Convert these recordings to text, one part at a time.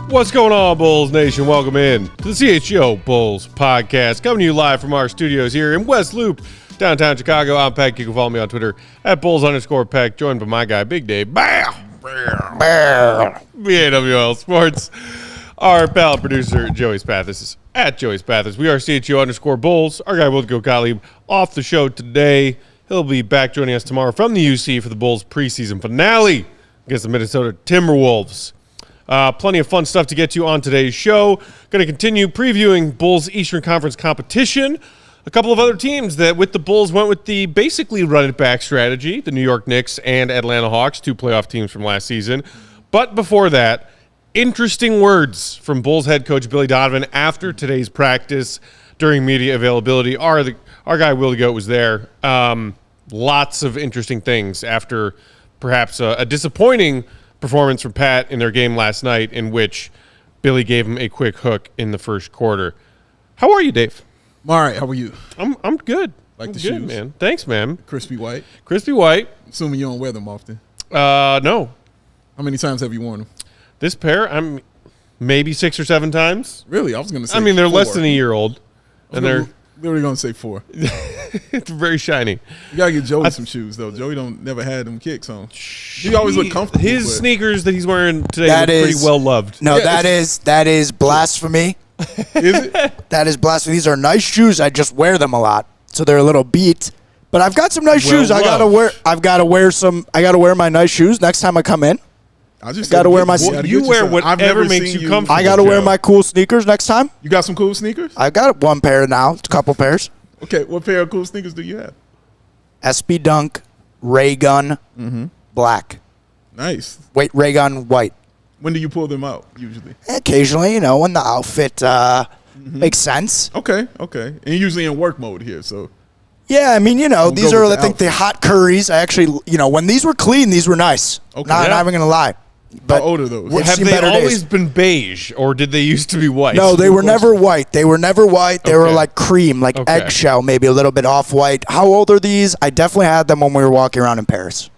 What's going on, Bulls Nation? Welcome in to the CHGO Bulls Podcast, coming to you live from our studios here in West Loop, downtown Chicago. I'm Peck. You can follow me on Twitter at Bulls_Peck, joined by my guy, Big Dave. BAWL Sports. Our pal producer, Joey Spathis, is at Joey Spathis. We are CHGO_Bulls. Our guy, Will Gottlieb, off the show today. He'll be back joining us tomorrow from the UC for the Bulls preseason finale against the Minnesota Timberwolves. Plenty of fun stuff to get to on today's show. Going to continue previewing Bulls Eastern Conference competition. A couple of other teams that with the Bulls went with the basically run-it-back strategy, the New York Knicks and Atlanta Hawks, two playoff teams from last season. But before that, interesting words from Bulls head coach Billy Donovan after today's practice during media availability. Our guy Will the Goat was there. Lots of interesting things after perhaps a disappointing performance from Pat in their game last night, in which Billy gave him a quick hook in the first quarter. How are you, Dave? I'm all right. How are you? I'm good. Like I'm the good, shoes, man. Thanks, man. Crispy white. Crispy white. Assuming you don't wear them often. No. How many times have you worn them? This pair, I'm maybe 6 or 7 times. Really? I was going to say. I mean, they're 4. less than a year old, and they're literally going to say 4. it's very shiny. You gotta get Joey some shoes though. Joey never had them kicks on. He always look comfortable. His sneakers that he's wearing today are pretty well loved. No, yeah, that is blasphemy. Is it? That is blasphemy. These are nice shoes. I just wear them a lot, so they're a little beat. But I've got some nice shoes. I gotta wear my nice shoes next time I come in. I just gotta wear my. You wear whatever makes you comfortable. I gotta wear my cool sneakers next time. You got some cool sneakers? I got one pair now. A couple pairs. Okay, what pair of cool sneakers do you have? SB Dunk, Ray Gun, black. Nice. Wait, Ray Gun, white. When do you pull them out, usually? Occasionally, when the outfit makes sense. Okay. And you're usually in work mode here, so. Yeah, I mean, these are, I think, the hot Curries. I actually, when these were clean, these were nice. Okay. Not even going to lie. But how old are those? Have they always been beige, or did they used to be white? No, they were never white. They were like cream, like eggshell, maybe a little bit off-white. How old are these? I definitely had them when we were walking around in Paris.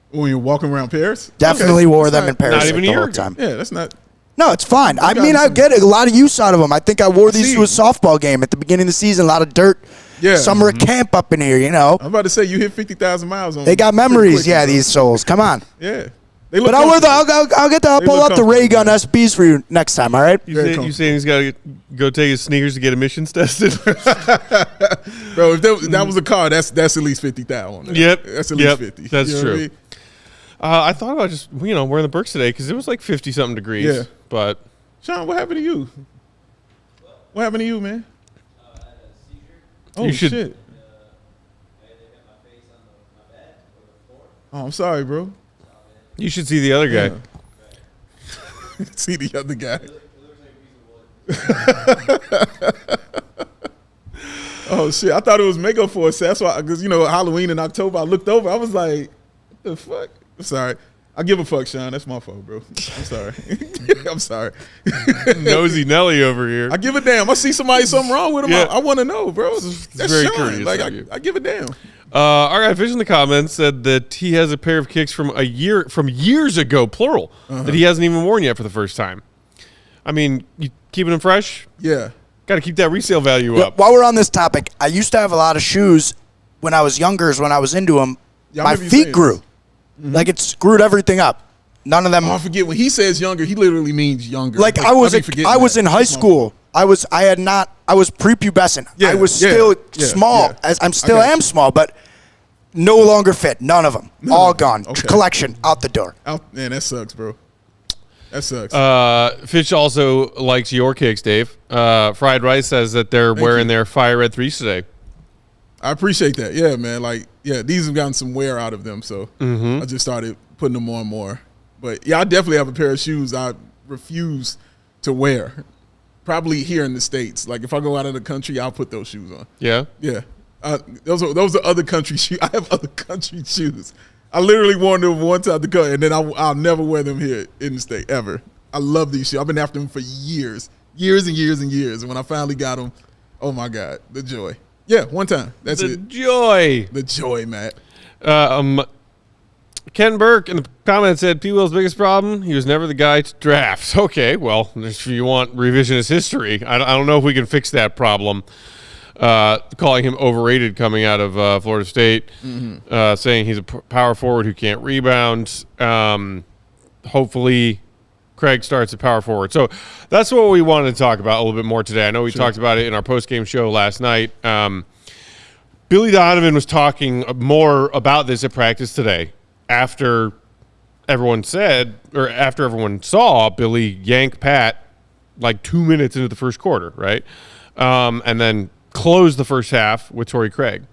When you were walking around Paris? Definitely wore them in Paris not even the whole time. Yeah, that's not. No, it's fine. I mean, I get a lot of use out of them. I think I wore these to a softball game at the beginning of the season. A lot of dirt. Yeah. Summer camp up in here, I'm about to say, you hit 50,000 miles on them. They got memories, these souls. Come on. Yeah. But I'll pull out the Ray Gun SBs for you next time, all right? You saying he's got to go take his sneakers to get emissions tested? Bro, if that was a car, that's at least 50,000. Yep. That's at least 50. That's true. I mean? I thought about just, wearing the Birks today because it was like 50-something degrees. Yeah. But Sean, what happened to you? What happened to you, man? I had a seizure. Oh, shit. I had to hit my face on my bed or the floor. Oh, I'm sorry, bro. You should see the other guy. Yeah. See the other guy. It looks like a piece of wood. Oh, shit. I thought it was makeup for a set. That's why, because, Halloween in October, I looked over. I was like, what the fuck? I'm sorry. I give a fuck, Sean. That's my fault, bro. I'm sorry. I'm sorry. Nosy Nelly over here. I give a damn. I see something wrong with him. Yeah. I want to know, bro. That's very Sean. courteous. Like, I give a damn. Our guy Fish in the comments said that he has a pair of kicks from years ago, plural, that he hasn't even worn yet for the first time. I mean, you keeping them fresh? Yeah. Got to keep that resale value up. While we're on this topic, I used to have a lot of shoes when I was younger. When I was into them, my feet grew. Like it screwed everything up. None of them. Oh, I forget when he says younger, he literally means younger. Like I was in high school. I was prepubescent. Yeah, I was still small. Yeah. As I still am small, but no longer fit. None of them. All gone. Okay. Collection out the door. Man, that sucks, bro. That sucks. Fitch also likes your kicks, Dave. Fried Rice says that they're wearing their Fire Red 3s today. I appreciate that. Yeah, man. Like, yeah, these have gotten some wear out of them, so I just started putting them on more. But, yeah, I definitely have a pair of shoes I refuse to wear, probably here in the States. Like, if I go out of the country, I'll put those shoes on. Yeah? Yeah. Those are other country shoes. I have other country shoes. I literally worn them one time to go, and then I'll never wear them here in the state ever. I love these shoes. I've been after them for years and years and years. And when I finally got them, oh my God, the joy. Yeah, one time. That's it. Joy. The joy, Matt. Ken Burke in the comments said P. Will's biggest problem, he was never the guy to draft. Okay, well, if you want revisionist history, I don't know if we can fix that problem. Calling him overrated coming out of Florida State, saying he's a power forward who can't rebound. Hopefully Craig starts at power forward. So that's what we wanted to talk about a little bit more today. I know we talked about it in our post-game show last night. Billy Donovan was talking more about this at practice today after everyone saw Billy yank Pat like 2 minutes into the first quarter, right? And then closed the first half with Torrey Craig.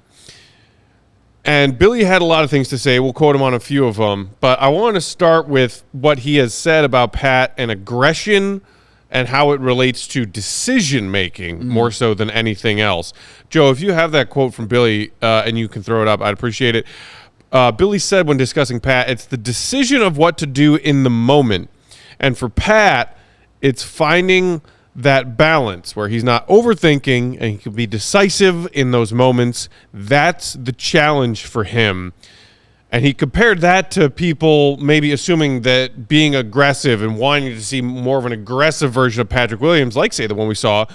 And Billy had a lot of things to say. We'll quote him on a few of them. But I want to start with what he has said about Pat and aggression and how it relates to decision-making more so than anything else. Joe, if you have that quote from Billy and you can throw it up, I'd appreciate it. Billy said when discussing Pat, it's the decision of what to do in the moment. And for Pat, it's finding that balance where he's not overthinking and he can be decisive in those moments. That's the challenge for him. And he compared that to people maybe assuming that being aggressive and wanting to see more of an aggressive version of Patrick Williams, like, say, the one we saw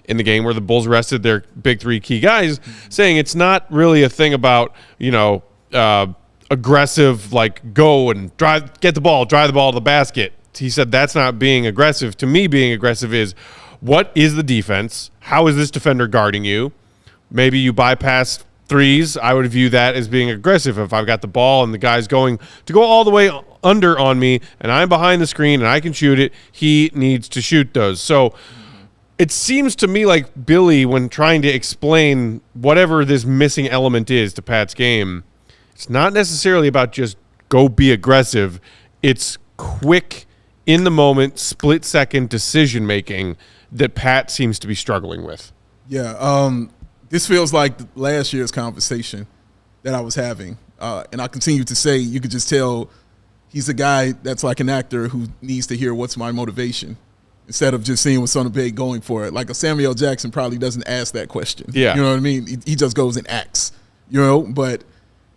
in the game where the Bulls rested their big three key guys, saying it's not really a thing about, aggressive, like go and drive the ball to the basket. He said that's not being aggressive. To me, being aggressive is what is the defense? How is this defender guarding you? Maybe you bypass threes. I would view that as being aggressive. If I've got the ball and the guy's going to go all the way under on me and I'm behind the screen and I can shoot it, he needs to shoot those. So it seems to me like Billy, when trying to explain whatever this missing element is to Pat's game, it's not necessarily about just go be aggressive. It's quick, in the moment, split-second decision-making that Pat seems to be struggling with. Yeah, this feels like last year's conversation that I was having. And I continue to say, you could just tell he's a guy that's like an actor who needs to hear what's my motivation instead of just seeing what's on the page going for it. Like a Samuel Jackson probably doesn't ask that question. Yeah. You know what I mean? He just goes and acts, but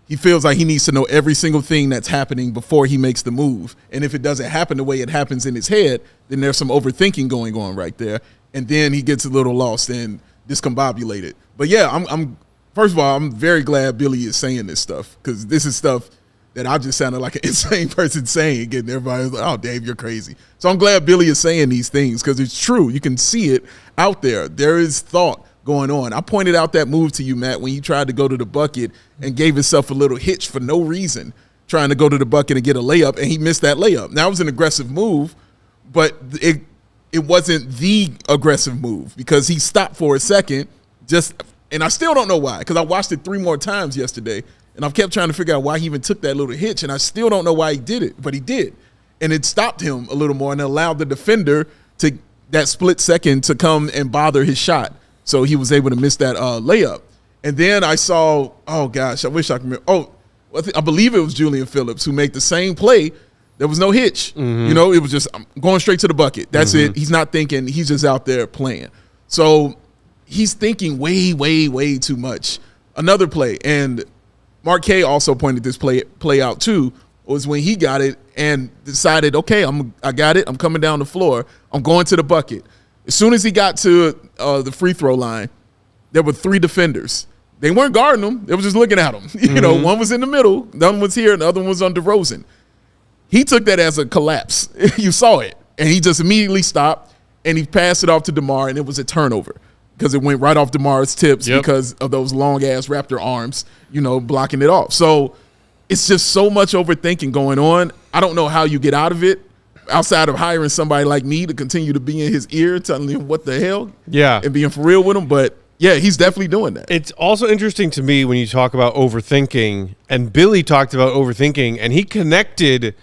he feels like he needs to know every single thing that's happening before he makes the move. And if it doesn't happen the way it happens in his head, then there's some overthinking going on right there. And then he gets a little lost and discombobulated. But yeah, I'm first of all, I'm very glad Billy is saying this stuff, because this is stuff that I just sounded like an insane person saying, and everybody's like, oh, Dave, you're crazy. So I'm glad Billy is saying these things, because it's true. You can see it out there. There is thought going on. I pointed out that move to you, Matt, when he tried to go to the bucket and gave himself a little hitch for no reason, trying to go to the bucket and get a layup, and he missed that layup. Now, it was an aggressive move, but it wasn't the aggressive move, because he stopped for a second, and I still don't know why, because I watched it 3 more times yesterday, and I've kept trying to figure out why he even took that little hitch, and I still don't know why he did it, but he did. And it stopped him a little more and allowed the defender to that split second to come and bother his shot. So he was able to miss that layup. And then I saw, oh, gosh, I wish I could remember. Oh, I believe it was Julian Phillips who made the same play. There was no hitch. It was just going straight to the bucket. That's it. He's not thinking. He's just out there playing. So he's thinking way, way, way too much. Another play, and Mark K also pointed this play out too, was when he got it and decided, okay, I got it. I'm coming down the floor. I'm going to the bucket. As soon as he got to the free throw line, there were 3 defenders. They weren't guarding him. They were just looking at him. One was in the middle, the other one was here, and the other one was on DeRozan. He took that as a collapse. You saw it. And he just immediately stopped, and he passed it off to DeMar, and it was a turnover because it went right off DeMar's tips because of those long-ass Raptor arms, blocking it off. So it's just so much overthinking going on. I don't know how you get out of it. outside of hiring somebody like me to continue to be in his ear, telling him what the hell, Yeah. and being for real with him. But yeah, he's definitely doing that. It's also interesting to me when you talk about overthinking, and Billy talked about overthinking, and he connected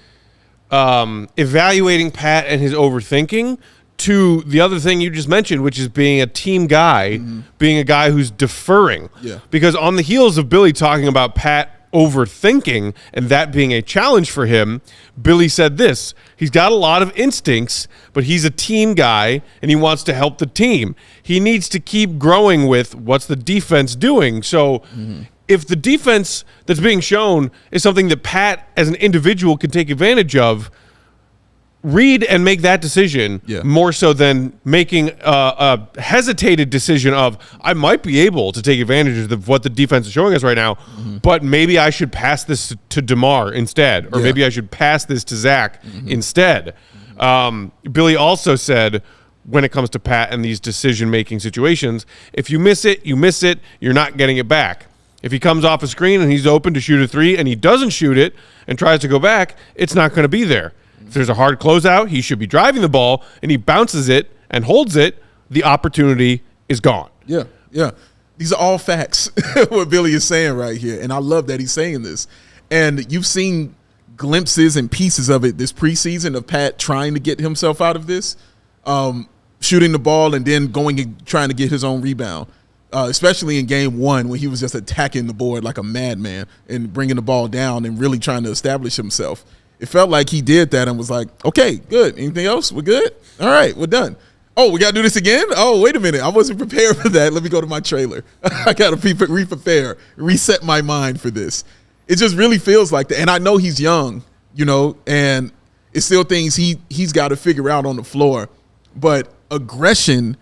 evaluating Pat and his overthinking to the other thing you just mentioned, which is being a team guy, being a guy who's deferring. Yeah. Because on the heels of Billy talking about Pat overthinking and that being a challenge for him, Billy said this: he's got a lot of instincts, but he's a team guy and he wants to help the team. He needs to keep growing with what's the defense doing. So if the defense that's being shown is something that Pat as an individual can take advantage of, read and make that decision more so than making a hesitated decision of, I might be able to take advantage of what the defense is showing us right now, but maybe I should pass this to DeMar instead, or maybe I should pass this to Zach instead. Billy also said, when it comes to Pat and these decision-making situations, if you miss it, you miss it. You're not getting it back. If he comes off a screen and he's open to shoot a three and he doesn't shoot it and tries to go back, it's not going to be there. If there's a hard closeout, he should be driving the ball, and he bounces it and holds it, the opportunity is gone. Yeah, yeah. These are all facts, what Billy is saying right here. And I love that he's saying this. And you've seen glimpses and pieces of it this preseason of Pat trying to get himself out of this, shooting the ball and then going and trying to get his own rebound, especially in game one when he was just attacking the board like a madman and bringing the ball down and really trying to establish himself. It felt like he did that and was like, okay, good. Anything else? We're good? All right, we're done. Oh, we got to do this again? Oh, wait a minute. I wasn't prepared for that. Let me go to my trailer. I got to re-prepare, reset my mind for this. It just really feels like that. And I know he's young, and it's still things he's got to figure out on the floor. But aggression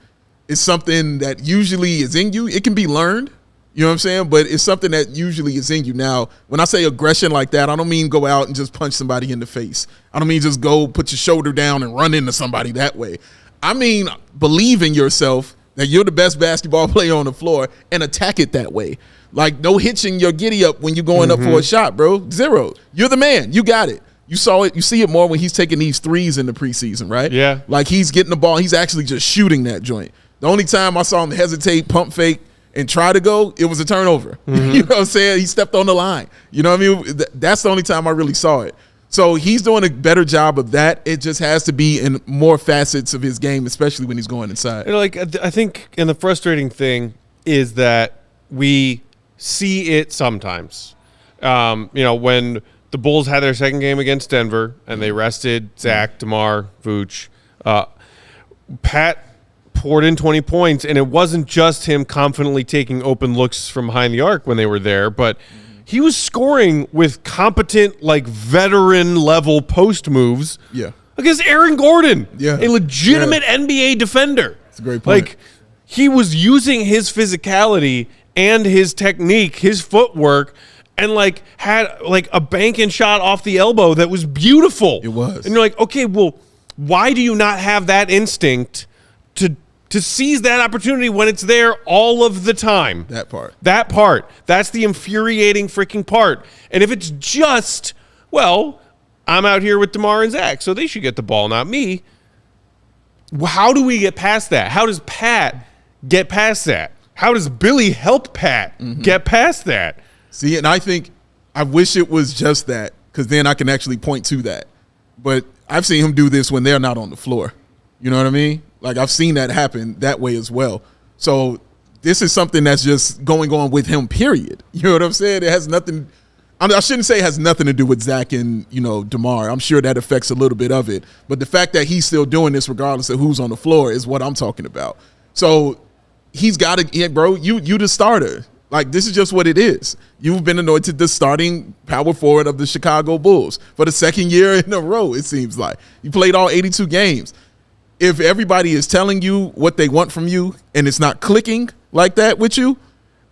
is something that usually is in you. It can be learned. You know what I'm saying? But it's something that usually is in you. Now, when I say aggression like that, I don't mean go out and just punch somebody in the face. I don't mean just go put your shoulder down and run into somebody that way. I mean believe in yourself that you're the best basketball player on the floor and attack it that way. Like no hitching your giddy up when you're going up for a shot, bro. Zero. You're the man. You got it. You saw it. You see it more when he's taking these threes in the preseason, right? Yeah. Like he's getting the ball. He's actually just shooting that joint. The only time I saw him hesitate, pump fake, and try to go, it was a turnover. You know what I'm saying? He stepped on the line. You know what I mean? That's the only time I really saw it. So he's doing a better job of that. It just has to be in more facets of his game, especially when he's going inside. I think, and the frustrating thing is that we see it sometimes. When the Bulls had their second game against Denver and they rested Zach, DeMar, Vooch, Pat poured in 20 points, and it wasn't just him confidently taking open looks from behind the arc when they were there, but he was scoring with competent, veteran-level post moves against Aaron Gordon, a legitimate NBA defender. That's a great point. He was using his physicality and his technique, his footwork, and had a banking shot off the elbow that was beautiful. It was. And you're like, okay, well, why do you not have that instinct to seize that opportunity when it's there all of the time? That part. That's the infuriating freaking part. And if it's just, I'm out here with DeMar and Zach, so they should get the ball, not me. How do we get past that? How does Pat get past that? How does Billy help Pat get past that? See, and I wish it was just that, because then I can actually point to that. But I've seen him do this when they're not on the floor. You know what I mean? I've seen that happen that way as well. So this is something that's just going on with him, period. You know what I'm saying? It has nothing – I shouldn't say it has nothing to do with Zach and, DeMar. I'm sure that affects a little bit of it. But the fact that he's still doing this regardless of who's on the floor is what I'm talking about. So he's got to – bro, you the starter. This is just what it is. You've been anointed the starting power forward of the Chicago Bulls for the second year in a row, it seems like. You played all 82 games. If everybody is telling you what they want from you and it's not clicking like that with you,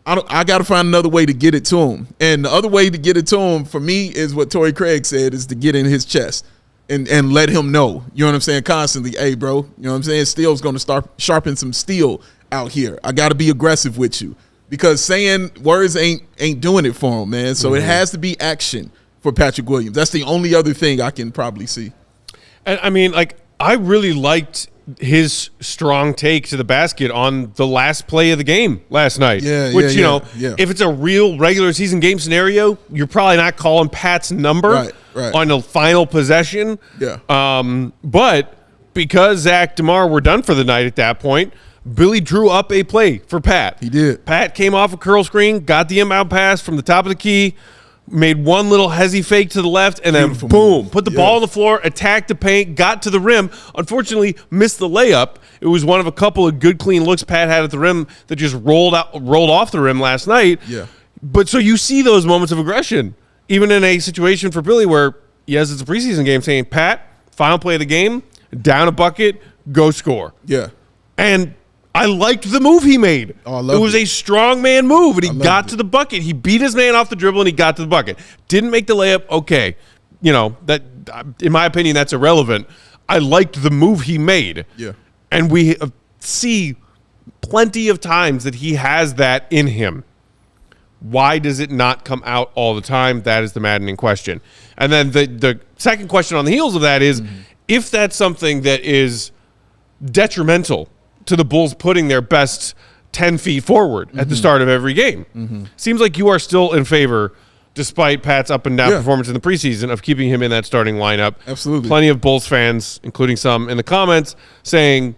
I got to find another way to get it to him. And the other way to get it to him for me is what Torrey Craig said, is to get in his chest and let him know. You know what I'm saying? Constantly, hey, bro, you know what I'm saying? Steel's going to start sharpen some steel out here. I got to be aggressive with you, because saying words ain't doing it for him, man. So it has to be action for Patrick Williams. That's the only other thing I can probably see. And I mean, like, I really liked his strong take to the basket on the last play of the game last night. Which, you know, if it's a real regular season game scenario, you're probably not calling Pat's number on the final possession. But because Zach DeMar were done for the night at that point, Billy drew up a play for Pat. He did. Pat came off a curl screen, got the inbound pass from the top of the key, made one little hezzy fake to the left, and then boom, put the ball on the floor, attacked the paint, got to the rim. Unfortunately, missed the layup. It was one of a couple of good, clean looks Pat had at the rim that just rolled off the rim last night. But so you see those moments of aggression, even in a situation for Billy where, yes, it's a preseason game, saying, Pat, final play of the game, down a bucket, go score. And I liked the move he made. It was a strong man move, and he got to the bucket. He beat his man off the dribble, and he got to the bucket. Didn't make the layup. Okay. You know, that, in my opinion, that's irrelevant. I liked the move he made. And we see plenty of times that he has that in him. Why does it not come out all the time? That is the maddening question. And then the second question on the heels of that is, if that's something that is detrimental to the Bulls putting their best 10 feet forward at the start of every game. Seems like you are still in favor, despite Pat's up and down performance in the preseason, of keeping him in that starting lineup. Absolutely. Plenty of Bulls fans, including some in the comments, saying,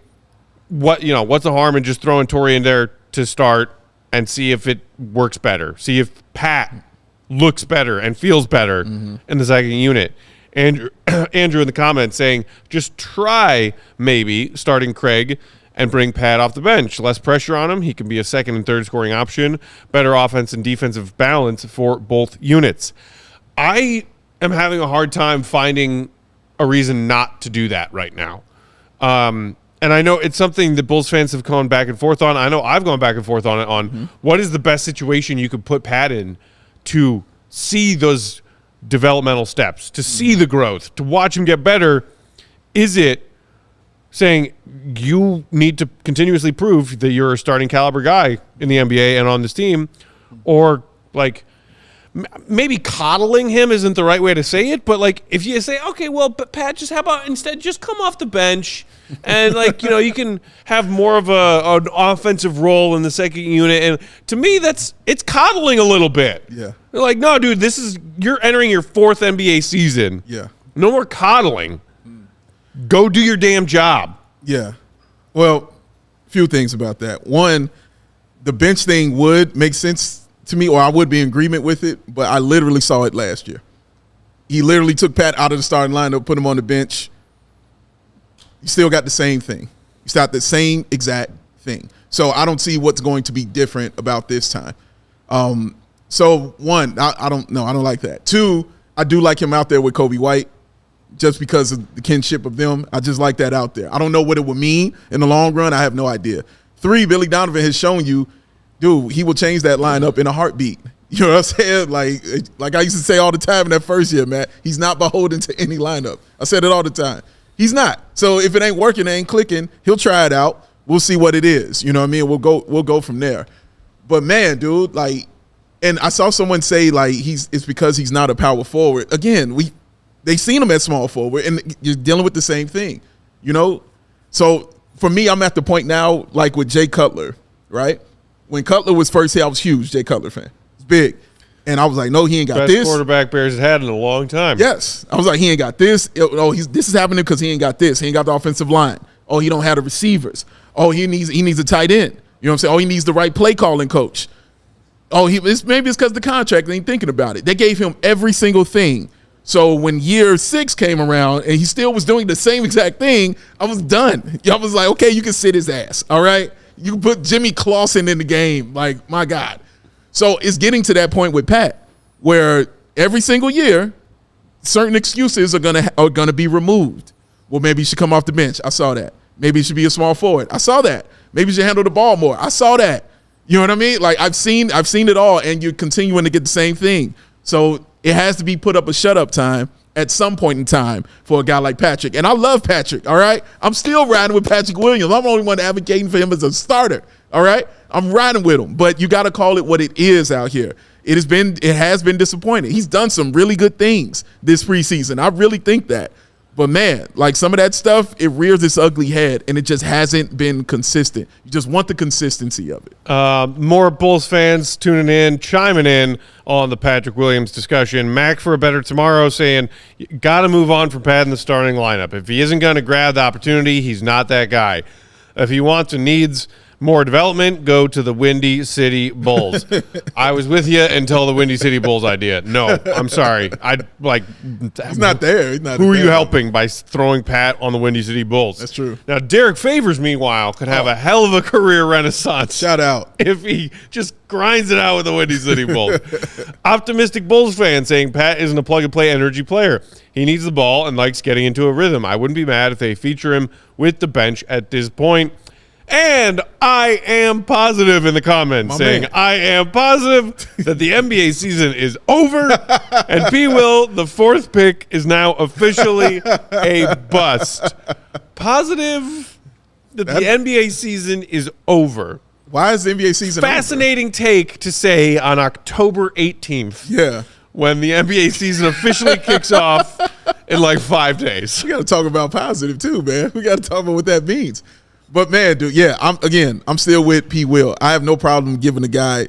what's the harm in just throwing Torrey in there to start and see if it works better? See if Pat looks better and feels better in the second unit. Andrew in the comments saying, just try maybe starting Craig and bring Pat off the bench. Less pressure on him. He can be a second and third scoring option. Better offense and defensive balance for both units. I am having a hard time finding a reason not to do that right now. And I know it's something that Bulls fans have gone back and forth on. I know I've gone back and forth on it, on what is the best situation you could put Pat in to see those developmental steps, to see the growth, to watch him get better. Is it saying you need to continuously prove that you're a starting caliber guy in the NBA and on this team, or like maybe coddling him isn't the right way to say it, but like if you say, okay, well, but Pat, just how about instead just come off the bench and like, you know, you can have more of an offensive role in the second unit. And to me, it's coddling a little bit. They're like, no, dude, you're entering your fourth NBA season. No more coddling. Go do your damn job. Well, few things about that. One, the bench thing would make sense to me, or I would be in agreement with it, but I literally saw it last year. He literally took Pat out of the starting lineup, put him on the bench. You still got the same thing. You got the same exact thing. So I don't see what's going to be different about this time. So one, I don't know. I don't like that. Two, I do like him out there with Kobe White, just because of the kinship of them. I just like that out there. I don't know what it would mean in the long run. I have no idea. Three, Billy Donovan has shown you, dude, he will change that lineup in a heartbeat. You know what I'm saying? Like I used to say all the time in that first year, Matt, he's not beholden to any lineup. I said it all the time. He's not. So if it ain't working, it ain't clicking, he'll try it out. We'll see what it is. You know what I mean? We'll go from there. But man, dude, like, and I saw someone say like it's because he's not a power forward. Again, they seen him at small forward, and you're dealing with the same thing, you know? So for me, I'm at the point now, like with Jay Cutler, right? When Cutler was first here, I was huge Jay Cutler fan. It's big. And I was like, no, he ain't got Best this. quarterback Bears has had in a long time. Yes. I was like, he ain't got this. Oh, this is happening because he ain't got this. He ain't got the offensive line. Oh, he don't have the receivers. Oh, he needs a tight end. You know what I'm saying? Oh, he needs the right play calling coach. Oh, maybe it's because of the contract and ain't thinking about it. They gave him every single thing. So when year 6 came around and he still was doing the same exact thing, I was done. I was like, okay, you can sit his ass, all right? You can put Jimmy Clausen in the game. Like, my God. So it's getting to that point with Pat where every single year certain excuses are gonna be removed. Well, maybe you should come off the bench. I saw that. Maybe you should be a small forward. I saw that. Maybe you should handle the ball more. I saw that. You know what I mean? Like, I've seen it all, and you're continuing to get the same thing. So it has to be put up a shut-up time at some point in time for a guy like Patrick. And I love Patrick, all right? I'm still riding with Patrick Williams. I'm the only one advocating for him as a starter, all right? I'm riding with him. But you got to call it what it is out here. It has been disappointing. He's done some really good things this preseason. I really think that. But, man, like some of that stuff, it rears its ugly head, and it just hasn't been consistent. You just want the consistency of it. More Bulls fans tuning in, chiming in on the Patrick Williams discussion. Mac for a Better Tomorrow saying, got to move on from Pat in the starting lineup. If he isn't going to grab the opportunity, he's not that guy. If he wants and needs more development, go to the Windy City Bulls. I was with you until the Windy City Bulls idea. No, I'm sorry. He's not there. Who are you helping by throwing Pat on the Windy City Bulls? That's true. Now, Derek Favors, meanwhile, could have a hell of a career renaissance. Shout out. If he just grinds it out with the Windy City Bulls. Optimistic Bulls fan saying Pat isn't a plug-and-play energy player. He needs the ball and likes getting into a rhythm. I wouldn't be mad if they feature him with the bench at this point. And I am positive in the comments I am positive that the NBA season is over. And P. Will, the 4th pick, is now officially a bust. Positive that the NBA season is over. Why is the NBA season Fascinating over? Take to say on October 18th. Yeah. When the NBA season officially kicks off in like 5 days. We got to talk about positive too, man. We got to talk about what that means. But, man, dude, yeah, I'm still with P. Will. I have no problem giving a guy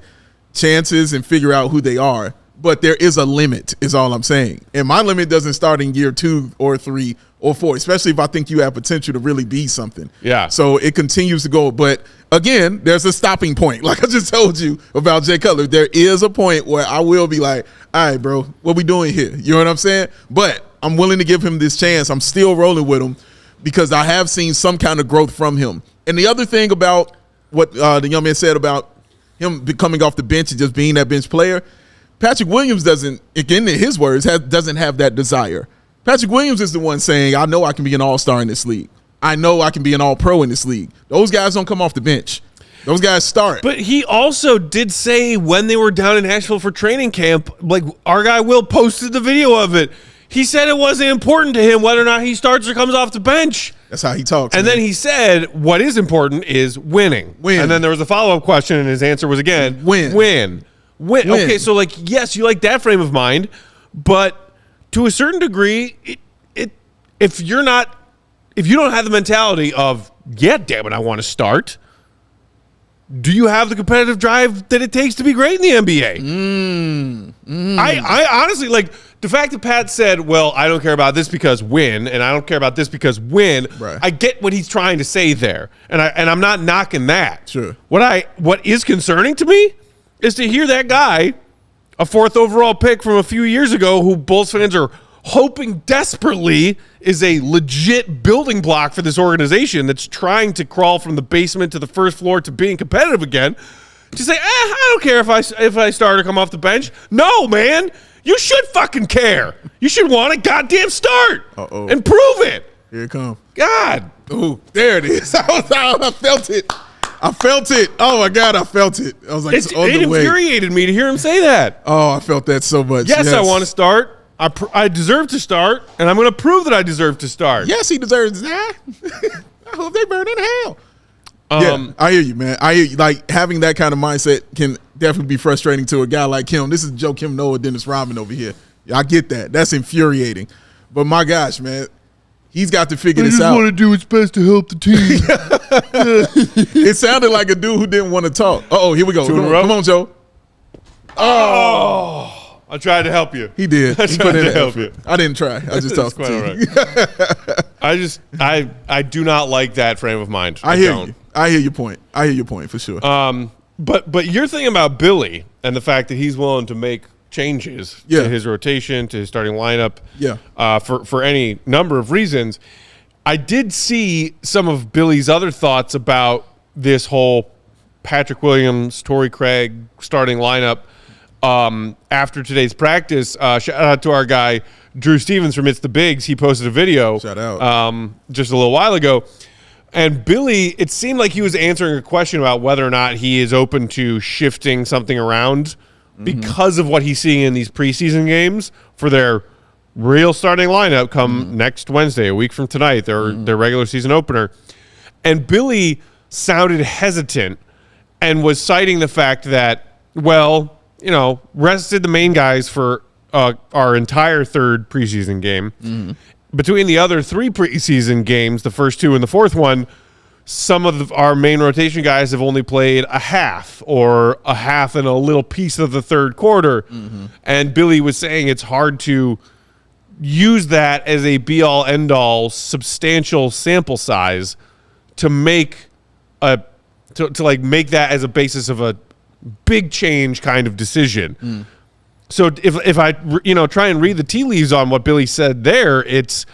chances and figure out who they are. But there is a limit is all I'm saying. And my limit doesn't start in year 2 or 3 or 4, especially if I think you have potential to really be something. Yeah. So it continues to go. But, again, there's a stopping point. Like I just told you about Jay Cutler. There is a point where I will be like, all right, bro, what we doing here? You know what I'm saying? But I'm willing to give him this chance. I'm still rolling with him, because I have seen some kind of growth from him. And the other thing about what the young man said about him coming off the bench and just being that bench player, Patrick Williams doesn't, again, in his words, doesn't have that desire. Patrick Williams is the one saying, I know I can be an all-star in this league. I know I can be an all-pro in this league. Those guys don't come off the bench. Those guys start. But he also did say when they were down in Nashville for training camp, like our guy Will posted the video of it, he said it wasn't important to him whether or not he starts or comes off the bench. That's how he talks. And then he said what is important is winning. And then there was a follow-up question, and his answer was again, win. Okay, so, like, yes, you like that frame of mind, but to a certain degree, if you don't have the mentality of, yeah, damn it, I want to start, do you have the competitive drive that it takes to be great in the NBA? I honestly, like, the fact that Pat said, well, I don't care about this because win, and I don't care about this because win, right. I get what he's trying to say there, and I'm not knocking that. Sure. What is concerning to me is to hear that guy, a 4th overall pick from a few years ago, who Bulls fans are hoping desperately is a legit building block for this organization that's trying to crawl from the basement to the first floor to being competitive again, to say, I don't care if I start or come off the bench. No, man. You should fucking care. You should want a goddamn start and prove it. Here it comes. God. Oh, there it is. I felt it. I felt it. Oh, my God, I felt it. I was like, it infuriated me to hear him say that. Oh, I felt that so much. Yes. I want to start. I deserve to start, and I'm going to prove that I deserve to start. Yes, he deserves that. I hope they burn in hell. Yeah, I hear you, man. I hear you. Like, having that kind of mindset can definitely be frustrating to a guy like him. This is Joe Kim Noah, Dennis Rodman over here. Yeah, I get that. That's infuriating. But my gosh, man, he's got to figure this out. I just want to do what's best to help the team. It sounded like a dude who didn't want to talk. Here we go. Come on, Joe. Oh. I tried to help you. He did. I tried to help you. I didn't try. I just talked to you. Right. I do not like that frame of mind. I hear you. I hear your point. I hear your point for sure. But your thing about Billy and the fact that he's willing to make changes to his rotation, to his starting lineup, for any number of reasons, I did see some of Billy's other thoughts about this whole Patrick Williams, Torrey Craig starting lineup. After today's practice, shout out to our guy Drew Stevens from It's the Bigs. He posted a video shout out. Just a little while ago. And Billy, it seemed like he was answering a question about whether or not he is open to shifting something around because of what he's seeing in these preseason games for their real starting lineup come next Wednesday, a week from tonight, their regular season opener. And Billy sounded hesitant and was citing the fact that, well, rested the main guys for our entire 3rd preseason game. between the other 3 preseason games, the first 2 and the fourth one, some of our main rotation guys have only played a half or a half and a little piece of the third quarter. Mm-hmm. And Billy was saying it's hard to use that as a be-all, end-all substantial sample size to make to make that as a basis of a big change kind of decision. Mm. So if I try and read the tea leaves on what Billy said there, it's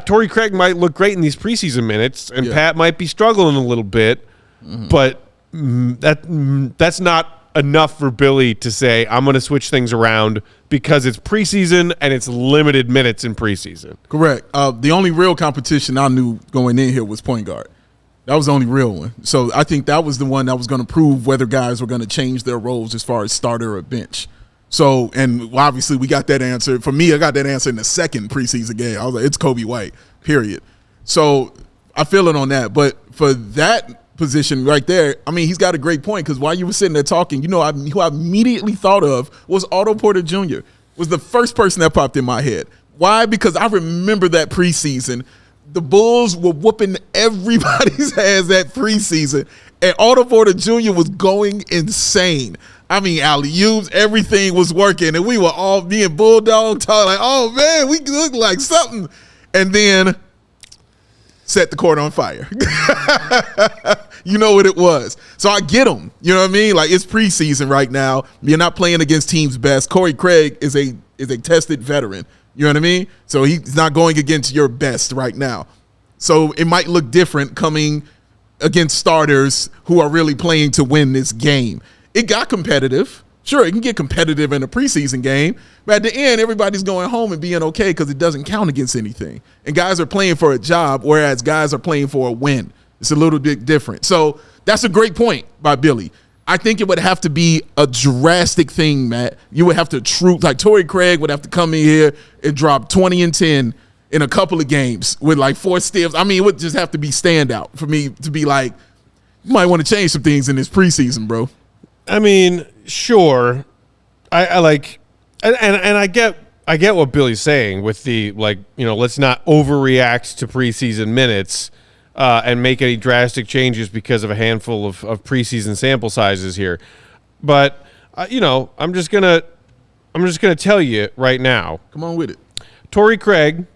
Torrey Craig might look great in these preseason minutes, and Pat might be struggling a little bit, but that's not enough for Billy to say, I'm going to switch things around because it's preseason and it's limited minutes in preseason. Correct. The only real competition I knew going in here was point guard. That was the only real one. So I think that was the one that was going to prove whether guys were going to change their roles as far as starter or bench. So, and obviously we got that answer. For me, I got that answer in the second preseason game. I was like, it's Kobe White, period. So I feel it on that. But for that position right there, I mean, he's got a great point because while you were sitting there talking, who I immediately thought of was Otto Porter Jr. was the first person that popped in my head. Why? Because I remember that preseason. The Bulls were whooping everybody's ass that preseason, and Otto Porter Jr. was going insane. I mean, alley-oops, everything was working, and we were all being bulldog talking like, oh, man, we look like something. And then set the court on fire. You know what it was. So I get him. You know what I mean? Like, it's preseason right now. You're not playing against teams' best. Torrey Craig is a tested veteran. You know what I mean? So he's not going against your best right now. So it might look different coming against starters who are really playing to win this game. It got competitive. Sure, it can get competitive in a preseason game, but at the end, everybody's going home and being okay because it doesn't count against anything. And guys are playing for a job, whereas guys are playing for a win. It's a little bit different. So that's a great point by Billy. I think it would have to be a drastic thing, Matt. You would have to like Torrey Craig would have to come in here and drop 20 and 10 in a couple of games with like 4 steals. I mean, it would just have to be standout for me to be like, you might want to change some things in this preseason, bro. I mean, sure. I like, and I get what Billy's saying with the, like, let's not overreact to preseason minutes and make any drastic changes because of a handful of preseason sample sizes here. But I'm just gonna tell you right now. Come on with it. Torrey Craig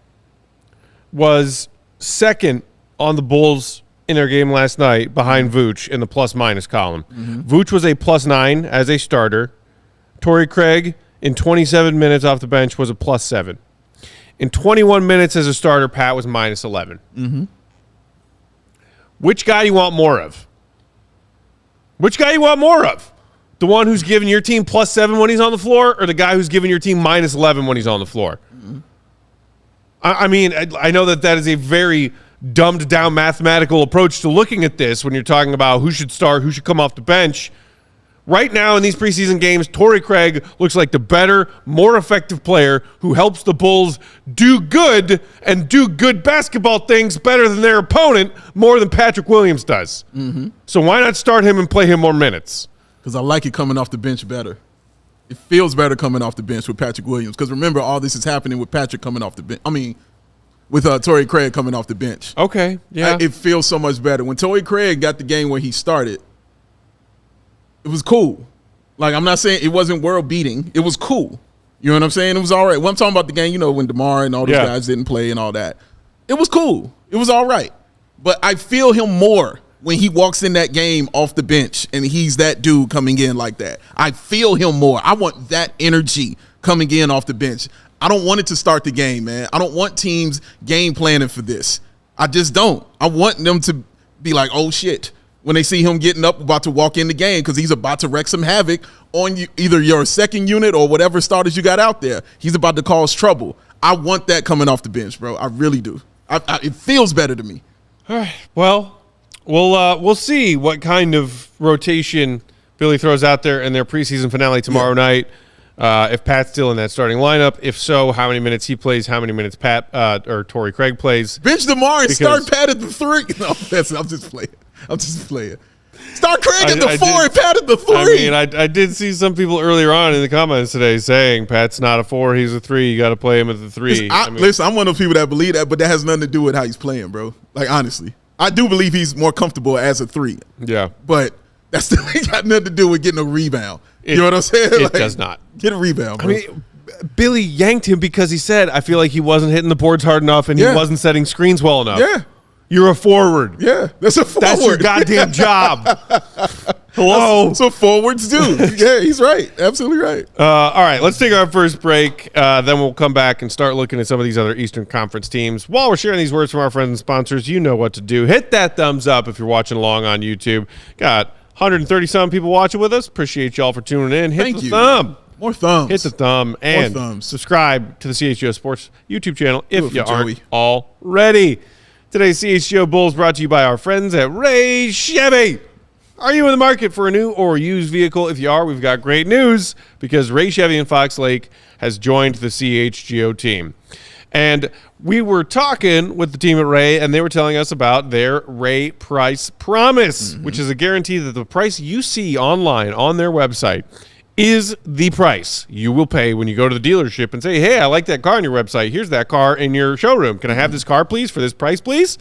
was second on the Bulls in their game last night behind Vooch in the plus-minus column. Mm-hmm. Vooch was a +9 as a starter. Torrey Craig, in 27 minutes off the bench, was a +7. In 21 minutes as a starter, Pat was -11. Mm-hmm. Which guy do you want more of? The one who's giving your team +7 when he's on the floor, or the guy who's giving your team -11 when he's on the floor? Mm-hmm. I mean, I know that is a very dumbed down mathematical approach to looking at this when you're talking about who should start, who should come off the bench. Right now in these preseason games, Torrey Craig looks like the better, more effective player who helps the Bulls do good and do good basketball things better than their opponent more than Patrick Williams does. Mm-hmm. So why not start him and play him more minutes? Because I like it coming off the bench better. It feels better coming off the bench with Patrick Williams. Because remember, all this is happening with Patrick coming off the bench. I mean, with Torrey Craig coming off the bench. Okay, yeah. It feels so much better. When Torrey Craig got the game where he started, it was cool. Like, I'm not saying it wasn't world beating. It was cool. You know what I'm saying? It was all right. When I'm talking about the game, when DeMar and all those guys didn't play and all that. It was cool. It was all right. But I feel him more when he walks in that game off the bench and he's that dude coming in like that. I feel him more. I want that energy coming in off the bench. I don't want it to start the game, man. I don't want teams game planning for this. I just don't. I want them to be like, oh, shit, when they see him getting up, about to walk in the game because he's about to wreak some havoc on either your second unit or whatever starters you got out there. He's about to cause trouble. I want that coming off the bench, bro. I really do. It feels better to me. All right. Well, we'll see what kind of rotation Billy throws out there in their preseason finale tomorrow night. If Pat's still in that starting lineup. If so, how many minutes he plays, how many minutes Pat or Torrey Craig plays. Bench DeMar and start Pat at the 3. No, I'm just playing. Start Craig at the 4 and Pat at the 3. I mean, I did see some people earlier on in the comments today saying Pat's not a 4, he's a 3. You got to play him at the 3. Listen, I'm one of those people that believe that, but that has nothing to do with how he's playing, bro. Like, honestly. I do believe he's more comfortable as a 3. Yeah. But that still ain't got nothing to do with getting a rebound. You know what I'm saying? It does not. Get a rebound, bro. I mean, Billy yanked him because he said, I feel like he wasn't hitting the boards hard enough and he wasn't setting screens well enough. Yeah. You're a forward. Yeah, that's a forward. That's your goddamn job. Hello. That's what forwards do. Yeah, he's right. Absolutely right. All right, let's take our first break. Then we'll come back and start looking at some of these other Eastern Conference teams. While we're sharing these words from our friends and sponsors, you know what to do. Hit that thumbs up if you're watching along on YouTube. Got 130-some people watching with us. Appreciate y'all for tuning in. Hit the thumb. More thumbs. Hit the thumb and subscribe to the CHGO Sports YouTube channel if you aren't already. Today's CHGO Bulls brought to you by our friends at Ray Chevy. Are you in the market for a new or used vehicle? If you are, we've got great news because Ray Chevy in Fox Lake has joined the CHGO team. And we were talking with the team at Ray, and they were telling us about their Ray Price Promise, which is a guarantee that the price you see online on their website is the price you will pay when you go to the dealership and say, hey, I like that car on your website. Here's that car in your showroom. Can I have this car, please, for this price, please?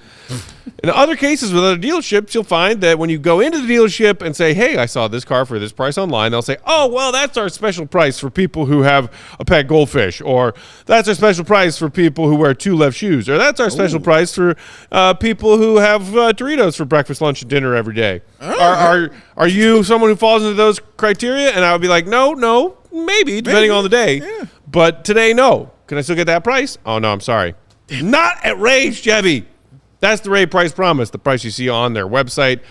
In other cases with other dealerships, you'll find that when you go into the dealership and say, hey, I saw this car for this price online, they'll say, oh, well, that's our special price for people who have a pet goldfish, or that's our special price for people who wear 2 left shoes, or that's our special price for people who have Doritos for breakfast, lunch, and dinner every day. Are you someone who falls into those criteria? And I would be like, no, maybe, depending on the day. Yeah. But today, no. Can I still get that price? Oh, no, I'm sorry. Not at Ray Chevy. That's the Ray Price Promise. The price you see on their website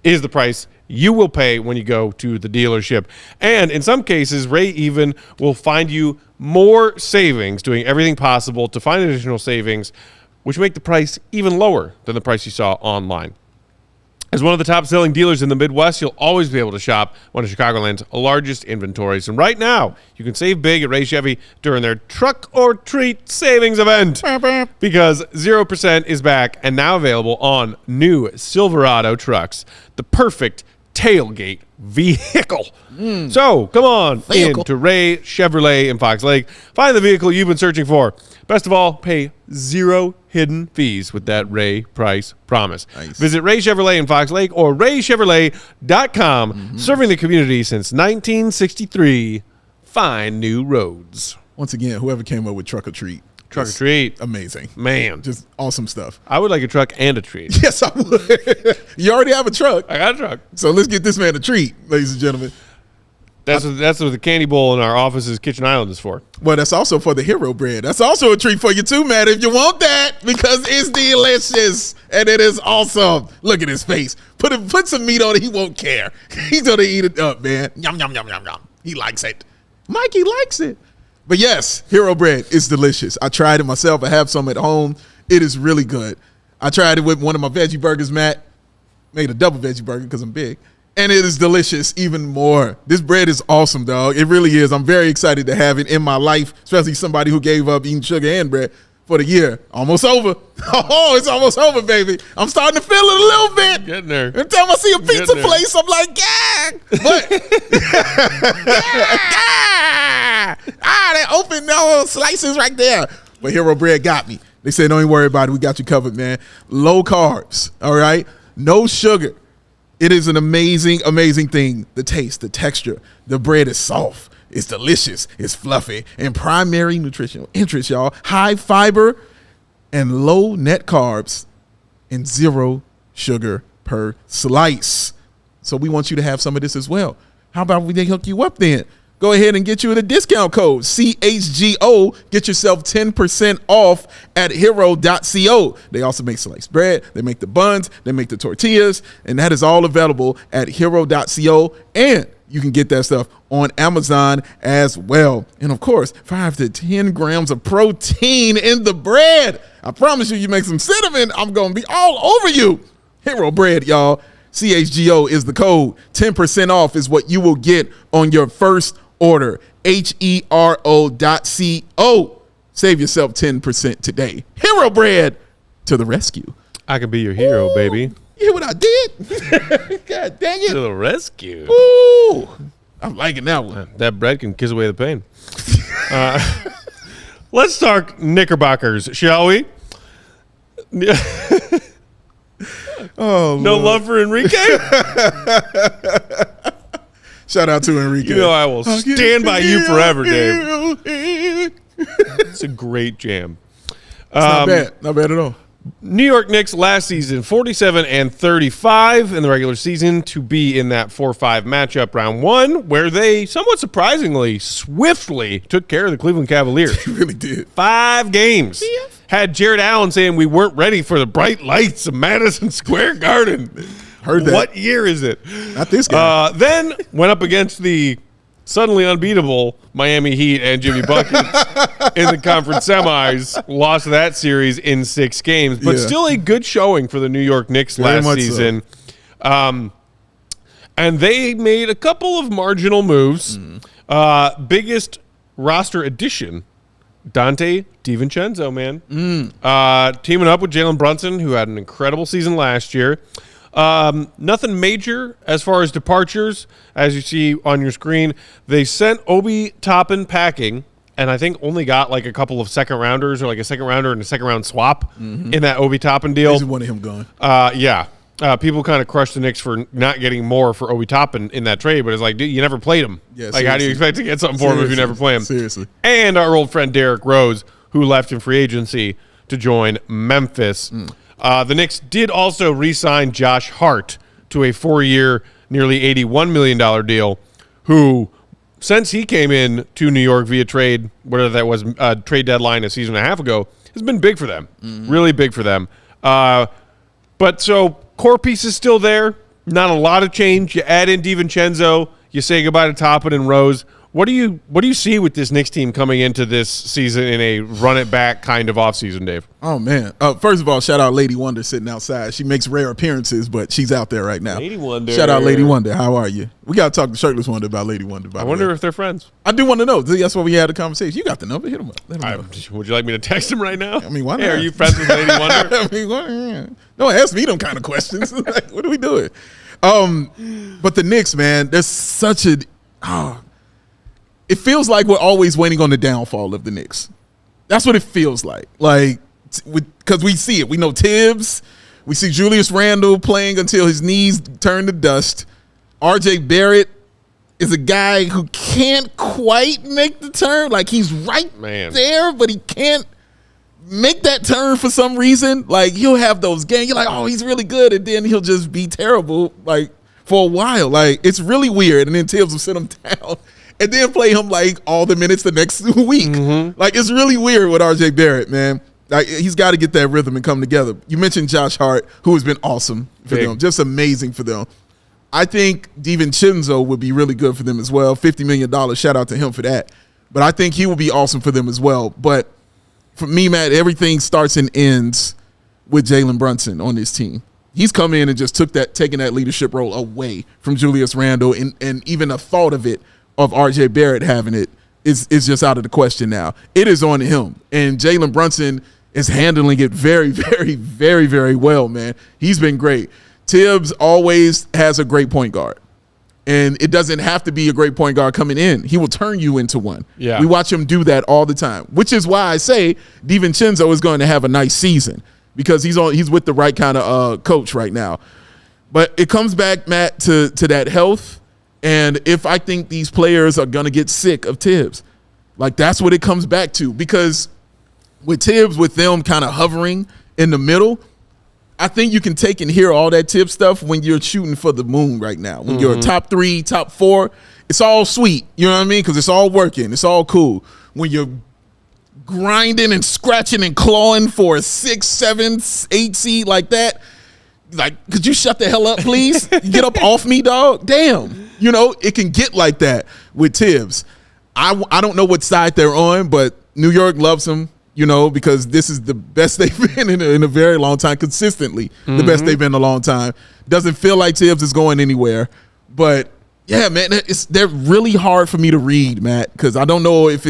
is the price you will pay when you go to the dealership. And in some cases, Ray even will find you more savings, doing everything possible to find additional savings, which make the price even lower than the price you saw online. As one of the top-selling dealers in the Midwest, you'll always be able to shop one of Chicagoland's largest inventories. And right now, you can save big at Ray Chevy during their Truck or Treat Savings event because 0% is back and now available on new Silverado trucks, the perfect tailgate vehicle. So come on into Ray Chevrolet in Fox Lake. Find the vehicle you've been searching for. Best of all, pay 0 hidden fees with that Ray Price Promise. Nice. Visit Ray Chevrolet in Fox Lake or raychevrolet.com. Serving the community since 1963. Find new roads. Once again, whoever came up with Truck or Treat. Truck or Treat. Amazing. Man. Just awesome stuff. I would like a truck and a treat. Yes, I would. You already have a truck. I got a truck. So let's get this man a treat, ladies and gentlemen. That's what the candy bowl in our office's kitchen island is for. Well, that's also for the Hero Bread. That's also a treat for you too, man, if you want that, because it's delicious and it is awesome. Look at his face. Put some meat on it. He won't care. He's going to eat it up, man. Yum, yum, yum, yum, yum. He likes it. Mikey likes it. But yes, Hero Bread is delicious. I tried it myself. I have some at home. It is really good. I tried it with one of my veggie burgers, Matt. Made a double veggie burger because I'm big. And it is delicious even more. This bread is awesome, dog. It really is. I'm very excited to have it in my life, especially somebody who gave up eating sugar and bread for the year. Almost over. Oh, it's almost over, baby. I'm starting to feel it a little bit. Getting there. Every time I see a pizza place, I'm like, yeah. But, they open those slices right there. But Hero Bread got me. They said, don't even worry about it. We got you covered, man. Low carbs, all right? No sugar. It is an amazing, amazing thing. The taste, the texture, the bread is soft. It's delicious. It's fluffy. And primary nutritional interest, y'all. High fiber and low net carbs and 0 sugar per slice. So we want you to have some of this as well. How about we hook you up then? Go ahead and get you the discount code, CHGO. Get yourself 10% off at hero.co. They also make sliced bread. They make the buns. They make the tortillas. And that is all available at hero.co. And you can get that stuff on Amazon as well. And, of course, 5 to 10 grams of protein in the bread. I promise you, you make some cinnamon, I'm going to be all over you. Hero Bread, y'all. CHGO is the code. 10% off is what you will get on your first order. HERO.co. Save yourself 10% today. Hero Bread to the rescue. I can be your hero, baby. You hear what I did? God dang To it. the rescue. Ooh. I'm liking that one. That bread can kiss away the pain. Let's talk Knickerbockers, shall we? Oh, No Lord. love for Enrique? Shout out to Enrique. You know I will stand by you forever, Dave. It's a great jam. Not bad. Not bad at all. New York Knicks last season, 47-35 in the regular season to be in that 4-5 matchup round one, where they somewhat surprisingly, swiftly took care of the Cleveland Cavaliers. He really did. 5 games. Had Jared Allen saying we weren't ready for the bright lights of Madison Square Garden. Heard that. What year is it? Not this guy. Then went up against the suddenly unbeatable Miami Heat and Jimmy Buckets in the conference semis. Lost that series in 6 games, but Yeah. still a good showing for the New York Knicks Very last much so. season. And they made a couple of marginal moves. Biggest roster addition, Dante DiVincenzo, man. Teaming up with Jalen Brunson, who had an incredible season last year. Nothing major as far as departures. As you see on your screen, they sent Obi Toppin packing, and I think only got like a couple of second rounders or like a second rounder and a second round swap in that Obi Toppin I deal. just wanted him gone. Yeah. People kind of crushed the Knicks for not getting more for Obi Toppin in that trade, but it's like, dude, you never played him. Yeah, like, how do you seriously. expect to get something for him if you never play him? Seriously. And our old friend Derrick Rose, who left in free agency to join Memphis. The Knicks did also re-sign Josh Hart to a 4-year, nearly $81 million deal, who, since he came in to New York via trade, whatever that was, trade deadline a season and a half ago, has been big for them. Really big for them. But so core piece is still there. Not a lot of change. You add in DiVincenzo. You say goodbye to Toppin and Rose. What do you see with this Knicks team coming into this season in a run it back kind of offseason, Dave? Oh, man. First of all, shout out Lady Wonder sitting outside. She makes rare appearances, but she's out there right now. Lady Wonder. Shout out Lady Wonder. How are you? We got to talk to Shirtless Wonder about Lady Wonder. I wonder if they're friends. I do want to know. That's why we had a conversation. You got the number. Hit him up. Let him know. Would you like me to text him right now? I mean, why Hey, not? are you friends with Lady Wonder? I mean, what? Don't ask me them kind of questions. Like, what are we doing? But the Knicks, man, there's such a it feels like we're always waiting on the downfall of the Knicks. That's what it feels like. Like, because we see it. We know Tibbs. We see Julius Randle playing until his knees turn to dust. RJ Barrett is a guy who can't quite make the turn. Like, he's right there, but he can't make that turn for some reason. Like, he'll have those games. You're like, oh, he's really good. And then he'll just be terrible, like, for a while. Like, it's really weird. And then Tibbs will sit him down and then play him, like, all the minutes the next week. Like, it's really weird with RJ Barrett, man. Like, he's got to get that rhythm and come together. You mentioned Josh Hart, who has been awesome for them. Just amazing for them. I think DiVincenzo would be really good for them as well. $50 million. Shout out to him for that. But I think he will be awesome for them as well. But for me, Matt, everything starts and ends with Jalen Brunson on this team. He's come in and just taking that leadership role away from Julius Randle, and even a thought of it, of RJ Barrett having it, is just out of the question now. It is on him. And Jalen Brunson is handling it very, very, very, very well, man. He's been great. Tibbs always has a great point guard. And it doesn't have to be a great point guard coming in. He will turn you into one. Yeah. We watch him do that all the time, which is why I say DiVincenzo is going to have a nice season because he's with the right kind of coach right now. But it comes back, Matt, to that health. And if I think these players are going to get sick of Tibbs, like that's what it comes back to. Because with Tibbs, with them kind of hovering in the middle, I think you can take and hear all that Tibbs stuff when you're shooting for the moon right now. When you're top 3, top 4, it's all sweet. You know what I mean? Because it's all working. It's all cool. When you're grinding and scratching and clawing for a 6, 7, 8 seed like that, like, could you shut the hell up, please? Get up off me, dog. Damn. You know, it can get like that with Tibbs. I don't know what side they're on, but New York loves him, you know, because this is the best they've been in a very long time, consistently the best they've been in a long time. Doesn't feel like Tibbs is going anywhere. But, yeah, man, they're really hard for me to read, Matt, because I don't know if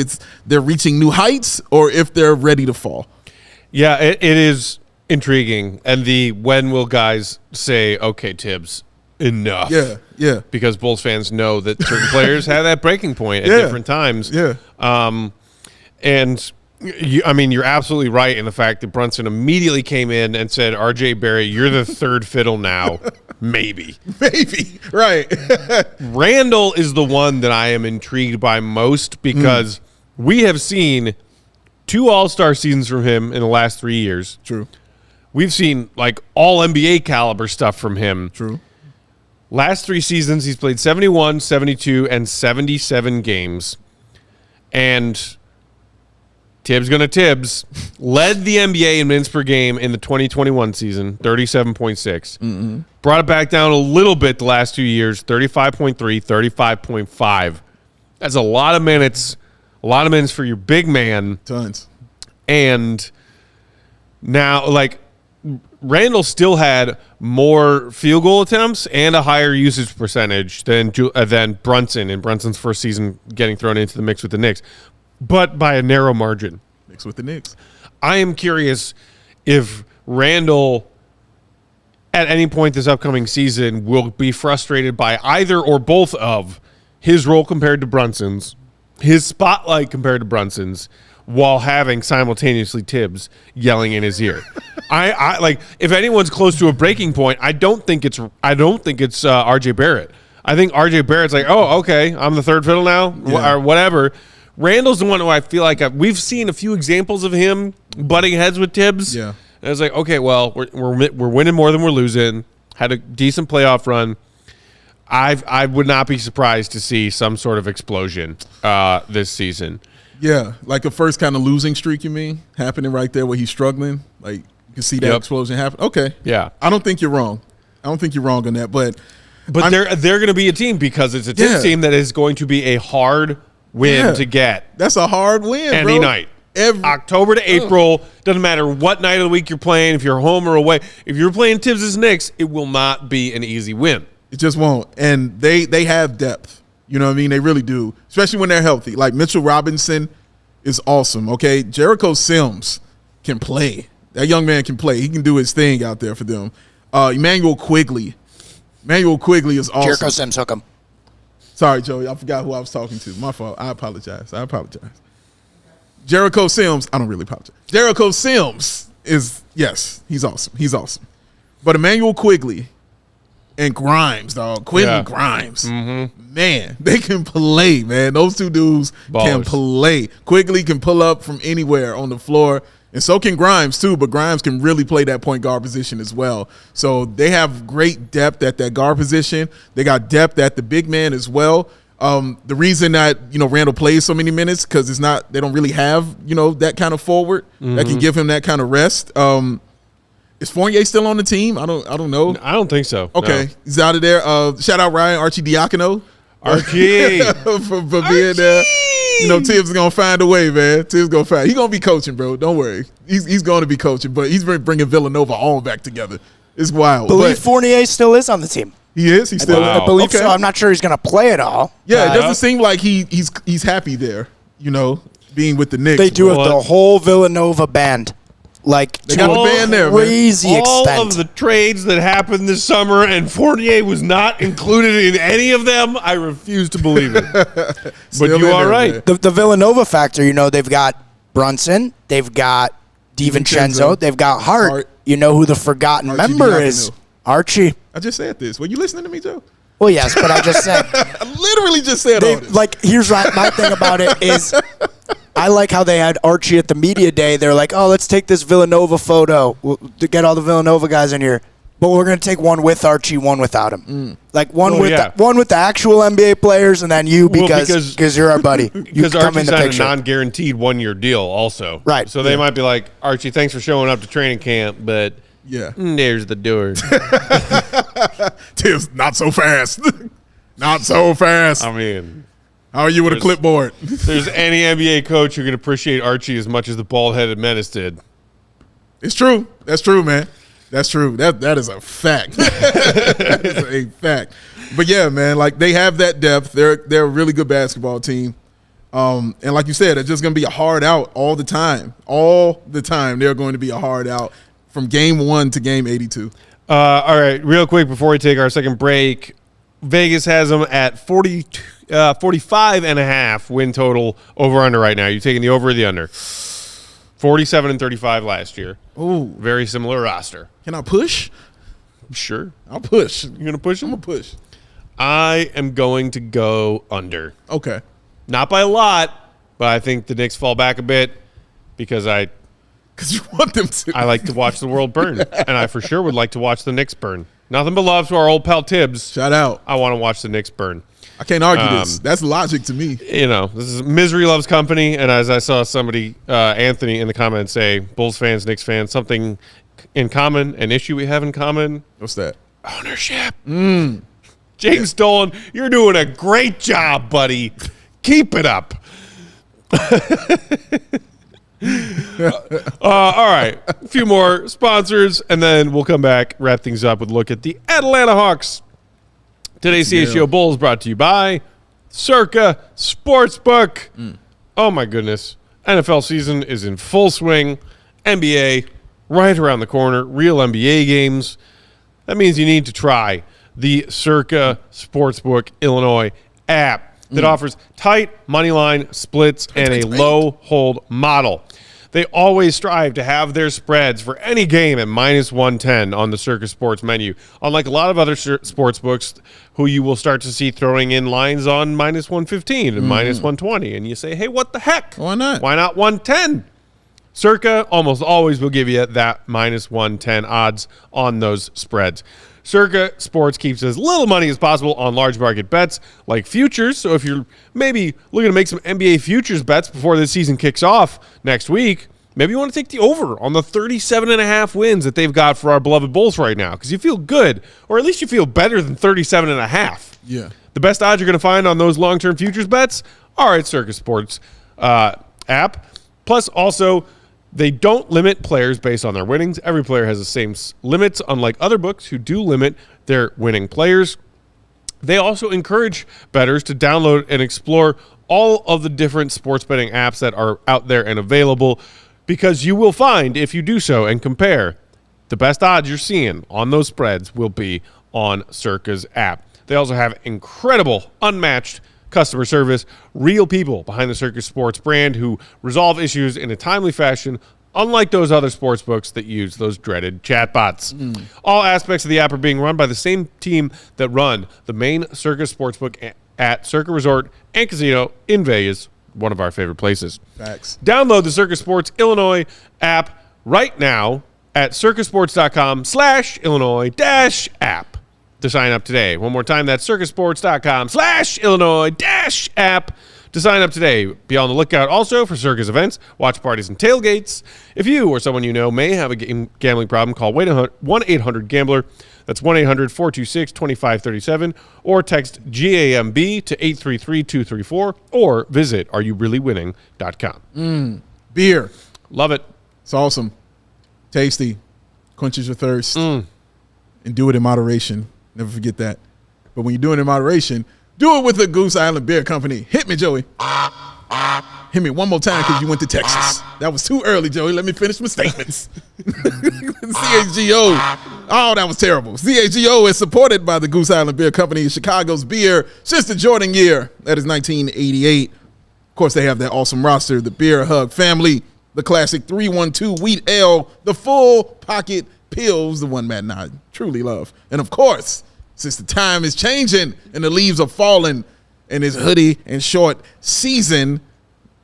they're reaching new heights or if they're ready to fall. Yeah, it is intriguing. And the when will guys say, okay, Tibbs, enough? Yeah. Because Bulls fans know that certain players have that breaking point at different times. Yeah. And you're absolutely right in the fact that Brunson immediately came in and said, RJ Barrett, you're the third fiddle now. Maybe. Right. Randall is the one that I am intrigued by most because we have seen 2 All-Star seasons from him in the last 3 years. True. We've seen like all NBA caliber stuff from him. True. Last 3 seasons, he's played 71, 72, and 77 games. And Tibbs gonna Tibbs led the NBA in minutes per game in the 2021 season, 37.6. Brought it back down a little bit the last 2 years, 35.3, 35.5. That's a lot of minutes for your big man. Tons. And now, like, Randall still had more field goal attempts and a higher usage percentage than Brunson in Brunson's first season getting thrown into the mix with the Knicks, but by a narrow margin. Mixed with the Knicks. I am curious if Randall, at any point this upcoming season, will be frustrated by either or both of his role compared to Brunson's, his spotlight compared to Brunson's, while having simultaneously Tibbs yelling in his ear. I like, if anyone's close to a breaking point, I don't think it's RJ Barrett. I think RJ Barrett's like, oh, okay, I'm the third fiddle now, or whatever. Randall's the one who I feel like we've seen a few examples of him butting heads with Tibbs. Yeah. And it's like, okay, well, we're winning more than we're losing. Had a decent playoff run. I would not be surprised to see some sort of explosion this season. Yeah, like a first kind of losing streak, you mean, happening right there where he's struggling? Like, you can see that explosion happen? Okay. Yeah. I don't think you're wrong. on that, but they're going to be a team because it's a team that is going to be a hard win to get. That's a hard win, any night. October to April, doesn't matter what night of the week you're playing, if you're home or away. If you're playing Tibbs' Knicks, it will not be an easy win. It just won't. And they have depth. You know what I mean? They really do, especially when they're healthy. Like Mitchell Robinson is awesome, okay? Jericho Sims can play. That young man can play. He can do his thing out there for them. Emmanuel Quigley. Is awesome. Jericho Sims, hook him. Sorry, Joey. I forgot who I was talking to. My fault. I apologize. Jericho Sims. I don't really apologize. Jericho Sims is, yes, he's awesome. But Emmanuel Quigley and Grimes, dog. Grimes. Mm-hmm. Man, they can play, man. Those two dudes can play. Quigley can pull up from anywhere on the floor, and so can Grimes too, but Grimes can really play that point guard position as well. So they have great depth at that guard position. They got depth at the big man as well. The reason that, Randall plays so many minutes because they don't really have, that kind of forward that can give him that kind of rest. Is Fournier still on the team? I don't know. I don't think so. Okay. No. He's out of there. Shout out Ryan Arcidiacono. Archie. for being there. Tibbs is going to find a way, man. He's going to be coaching, bro. Don't worry. He's going to be coaching, but he's bringing Villanova all back together. It's wild. I believe Fournier still is on the team. He is? He's still I believe so. I'm not sure he's going to play at all. Yeah, it doesn't seem like he's happy there, being with the Knicks. They do have the whole Villanova band. Like, they got a band there, crazy man. All extent. of the trades that happened this summer, and Fournier was not included in any of them. I refuse to believe it. But you are right. The Villanova factor, they've got Brunson, they've got DiVincenzo, they've got Hart. You know who the forgotten member is? Archie. I just said this. Were you listening to me, Joe? Well, yes, but I just said. I literally just said all this. Like, here's my thing about it is I like how they had Archie at the media day. They're like, oh, let's take this Villanova photo to get all the Villanova guys in here. But we're going to take one with Archie, one without him. Like one with the actual NBA players, and then you because you're our buddy. Because Archie signed a non-guaranteed one-year deal also. Right. So they might be like, Archie, thanks for showing up to training camp, but there's the door. Tibbs, not so fast. Not so fast. I mean, how are you with a clipboard? There's any NBA coach who can appreciate Archie as much as the bald-headed menace did. It's true. That's true, man. That's true. That is a fact. That is a fact. But yeah, man, like they have that depth. They're a really good basketball team. And like you said, it's just going to be a hard out all the time. All the time, they're going to be a hard out from game 1 to game 82. All right, real quick before we take our second break, Vegas has them at 45.5 win total over under right now. You taking the over or the under? 47-35 last year. Oh, Very similar roster. can I push? Sure. I'll push. You're going to push I'm them? gonna push. I am going to go under. Okay. Not by a lot, but I think the Knicks fall back a bit because I Because you want them to. like to watch the world burn, and I for sure would like to watch the Knicks burn. Nothing but love to our old pal Tibbs. Shout out. I want to watch the Knicks burn. I can't argue this. That's logic to me. You know, this is misery loves company, and as I saw somebody, Anthony, in the comments say, Bulls fans, Knicks fans, something in common, an issue we have in common, What's that? ownership. James Dolan, you're doing a great job, buddy. Keep it up. All right, a few more sponsors, and then we'll come back, wrap things up with a look at the Atlanta Hawks. Today's CHGO Bulls brought to you by Circa Sportsbook. Oh, my goodness. NFL season is in full swing. NBA right around the corner. Real NBA games. That means you need to try the Circa Sportsbook Illinois app that offers tight money line splits and a low hold model. They always strive to have their spreads for any game at -110 on the Circa Sports menu. Unlike a lot of other sports books who you will start to see throwing in lines on -115 and -120. And you say, hey, what the heck? Why not? Why not 110? Circa almost always will give you that -110 odds on those spreads. Circa Sports keeps as little money as possible on large market bets like futures. So if you're maybe looking to make some NBA futures bets before the season kicks off next week, maybe you want to take the over on the 37.5 wins that they've got for our beloved Bulls right now because you feel good, or at least you feel better than 37.5. Yeah. The best odds you're going to find on those long-term futures bets are at Circa Sports app. Plus, also, they don't limit players based on their winnings. Every player has the same limits, unlike other books who do limit their winning players. They also encourage bettors to download and explore all of the different sports betting apps that are out there and available because you will find, if you do so and compare, the best odds you're seeing on those spreads will be on Circa's app. They also have incredible, unmatched customer service, real people behind the Circa Sports brand who resolve issues in a timely fashion, unlike those other sports books that use those dreaded chatbots. All aspects of the app are being run by the same team that run the main Circa Sportsbook at Circa Resort and Casino in Vegas, one of our favorite places. Facts. Download the Circa Sports Illinois app right now at circasports.com/Illinois-app. to sign up today. One more time, that's circasports.com/Illinois-app to sign up today. Be on the lookout also for Circa's events, watch parties, and tailgates. If you or someone you know may have a gambling problem, call 1-800-GAMBLER. That's 1-800-426-2537, or text GAMB to 833-234, or visit areyoureallywinning.com. Beer. Love it. It's awesome. Tasty. Quenches your thirst. And do it in moderation. Never forget that. But when you're doing it in moderation, do it with the Goose Island Beer Company. Hit me, Joey. Hit me one more time because you went to Texas. That was too early, Joey. Let me finish my statements. CHGO. Oh, that was terrible. CHGO is supported by the Goose Island Beer Company, Chicago's beer since the Jordan year. That is 1988. Of course, they have that awesome roster, the Beer Hug family, the classic 312 Wheat Ale, the full pocket pills, the one Matt and I truly love. And of course, since the time is changing and the leaves are falling in this hoodie and short season,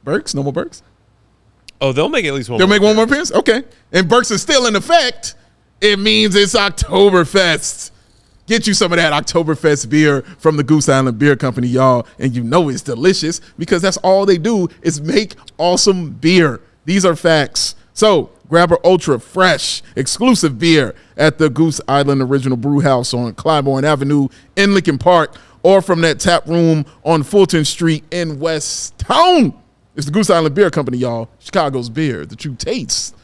Burks, no more Burks? Oh, they'll make at least one They'll more. make one more appearance? Okay. And Burks is still in effect. It means it's Oktoberfest. Get you some of that Oktoberfest beer from the Goose Island Beer Company, y'all. And you know it's delicious because that's all they do is make awesome beer. These are facts. So grab our ultra fresh exclusive beer at the Goose Island Original Brew House on Clybourne Avenue in Lincoln Park, or from that tap room on Fulton Street in West Town. It's the Goose Island Beer Company, y'all. Chicago's beer, the true taste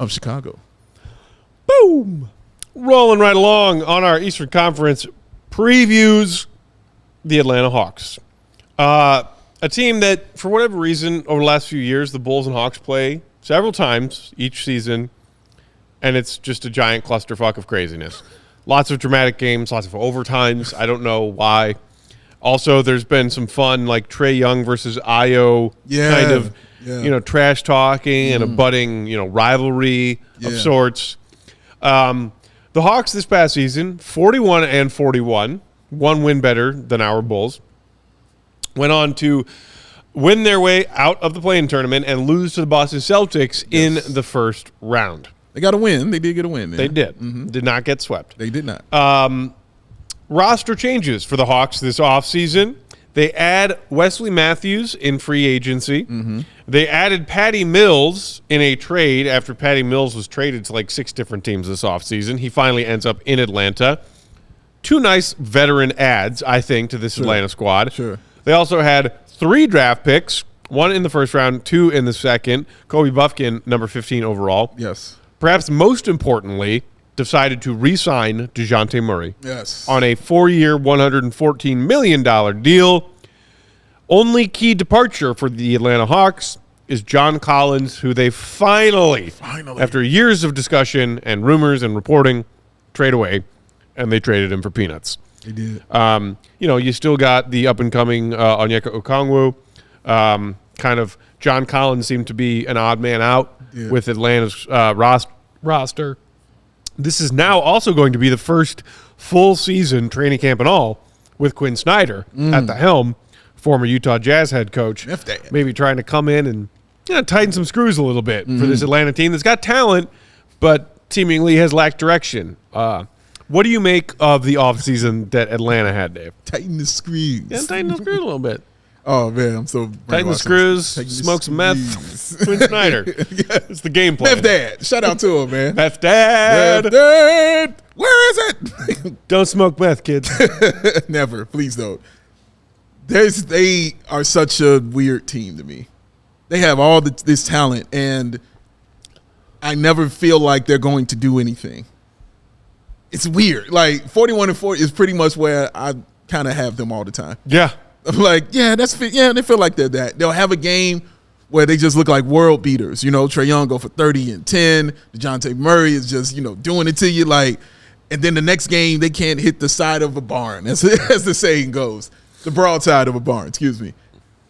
of Chicago. Boom. Rolling right along on our Eastern Conference previews, the Atlanta Hawks. A team that, for whatever reason, over the last few years, the Bulls and Hawks play several times each season, and it's just a giant clusterfuck of craziness. Lots of dramatic games, lots of overtimes. I don't know why. Also, there's been some fun, like Trae Young versus Io kind of, trash talking and a budding, rivalry of sorts. The Hawks this past season, 41-41, one win better than our Bulls, went on to win their way out of the play-in tournament and lose to the Boston Celtics in the first round. They got a win. They did get a win. Man. They did. Did not get swept. They did not. Roster changes for the Hawks this offseason. They add Wesley Matthews in free agency. They added Patty Mills in a trade after Patty Mills was traded to like 6 different teams this offseason. He finally ends up in Atlanta. 2 nice veteran adds, I think, to this Atlanta squad. Sure. They also had 3 draft picks, 1 in the first round, 2 in the second. Kobe Buffkin, number 15 overall. Yes. Perhaps most importantly, decided to re-sign DeJounte Murray. Yes. On a 4-year, $114 million deal. Only key departure for the Atlanta Hawks is John Collins, who they finally, after years of discussion and rumors and reporting, trade away, and they traded him for peanuts. They did. You still got the up-and-coming Onyeka Okongwu. Kind of John Collins seemed to be an odd man out with Atlanta's roster. This is now also going to be the first full season training camp and all with Quinn Snyder at the helm, former Utah Jazz head coach. Maybe trying to come in and tighten some screws a little bit for this Atlanta team that's got talent, but seemingly has lacked direction. What do you make of the offseason that Atlanta had, Dave? Tighten the screws. Yeah, tighten the screws a little bit. Oh, man, I'm so... Tighten the screws, smoke some meth. Quinn Snyder. It's the game plan. Meth Dad. Shout out to him, man. Meth Dad. Meth Dad. Where is it? Don't smoke meth, kids. Never. Please don't. They are such a weird team to me. They have all this talent, and I never feel like they're going to do anything. It's weird. Like, 41-4 is pretty much where I kind of have them all the time. Yeah. I'm like, they feel like they're that. They'll have a game where they just look like world beaters. Trae Young go for 30 and 10. DeJounte Murray is just, doing it to you. Like, and then the next game, they can't hit the side of a barn, as the saying goes. The broadside of a barn, excuse me.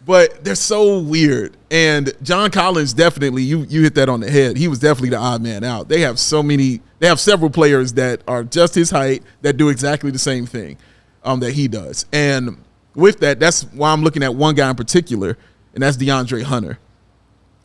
But they're so weird. And John Collins, definitely, you hit that on the head. He was definitely the odd man out. They have several players that are just his height that do exactly the same thing that he does. And with that, that's why I'm looking at one guy in particular, and that's DeAndre Hunter.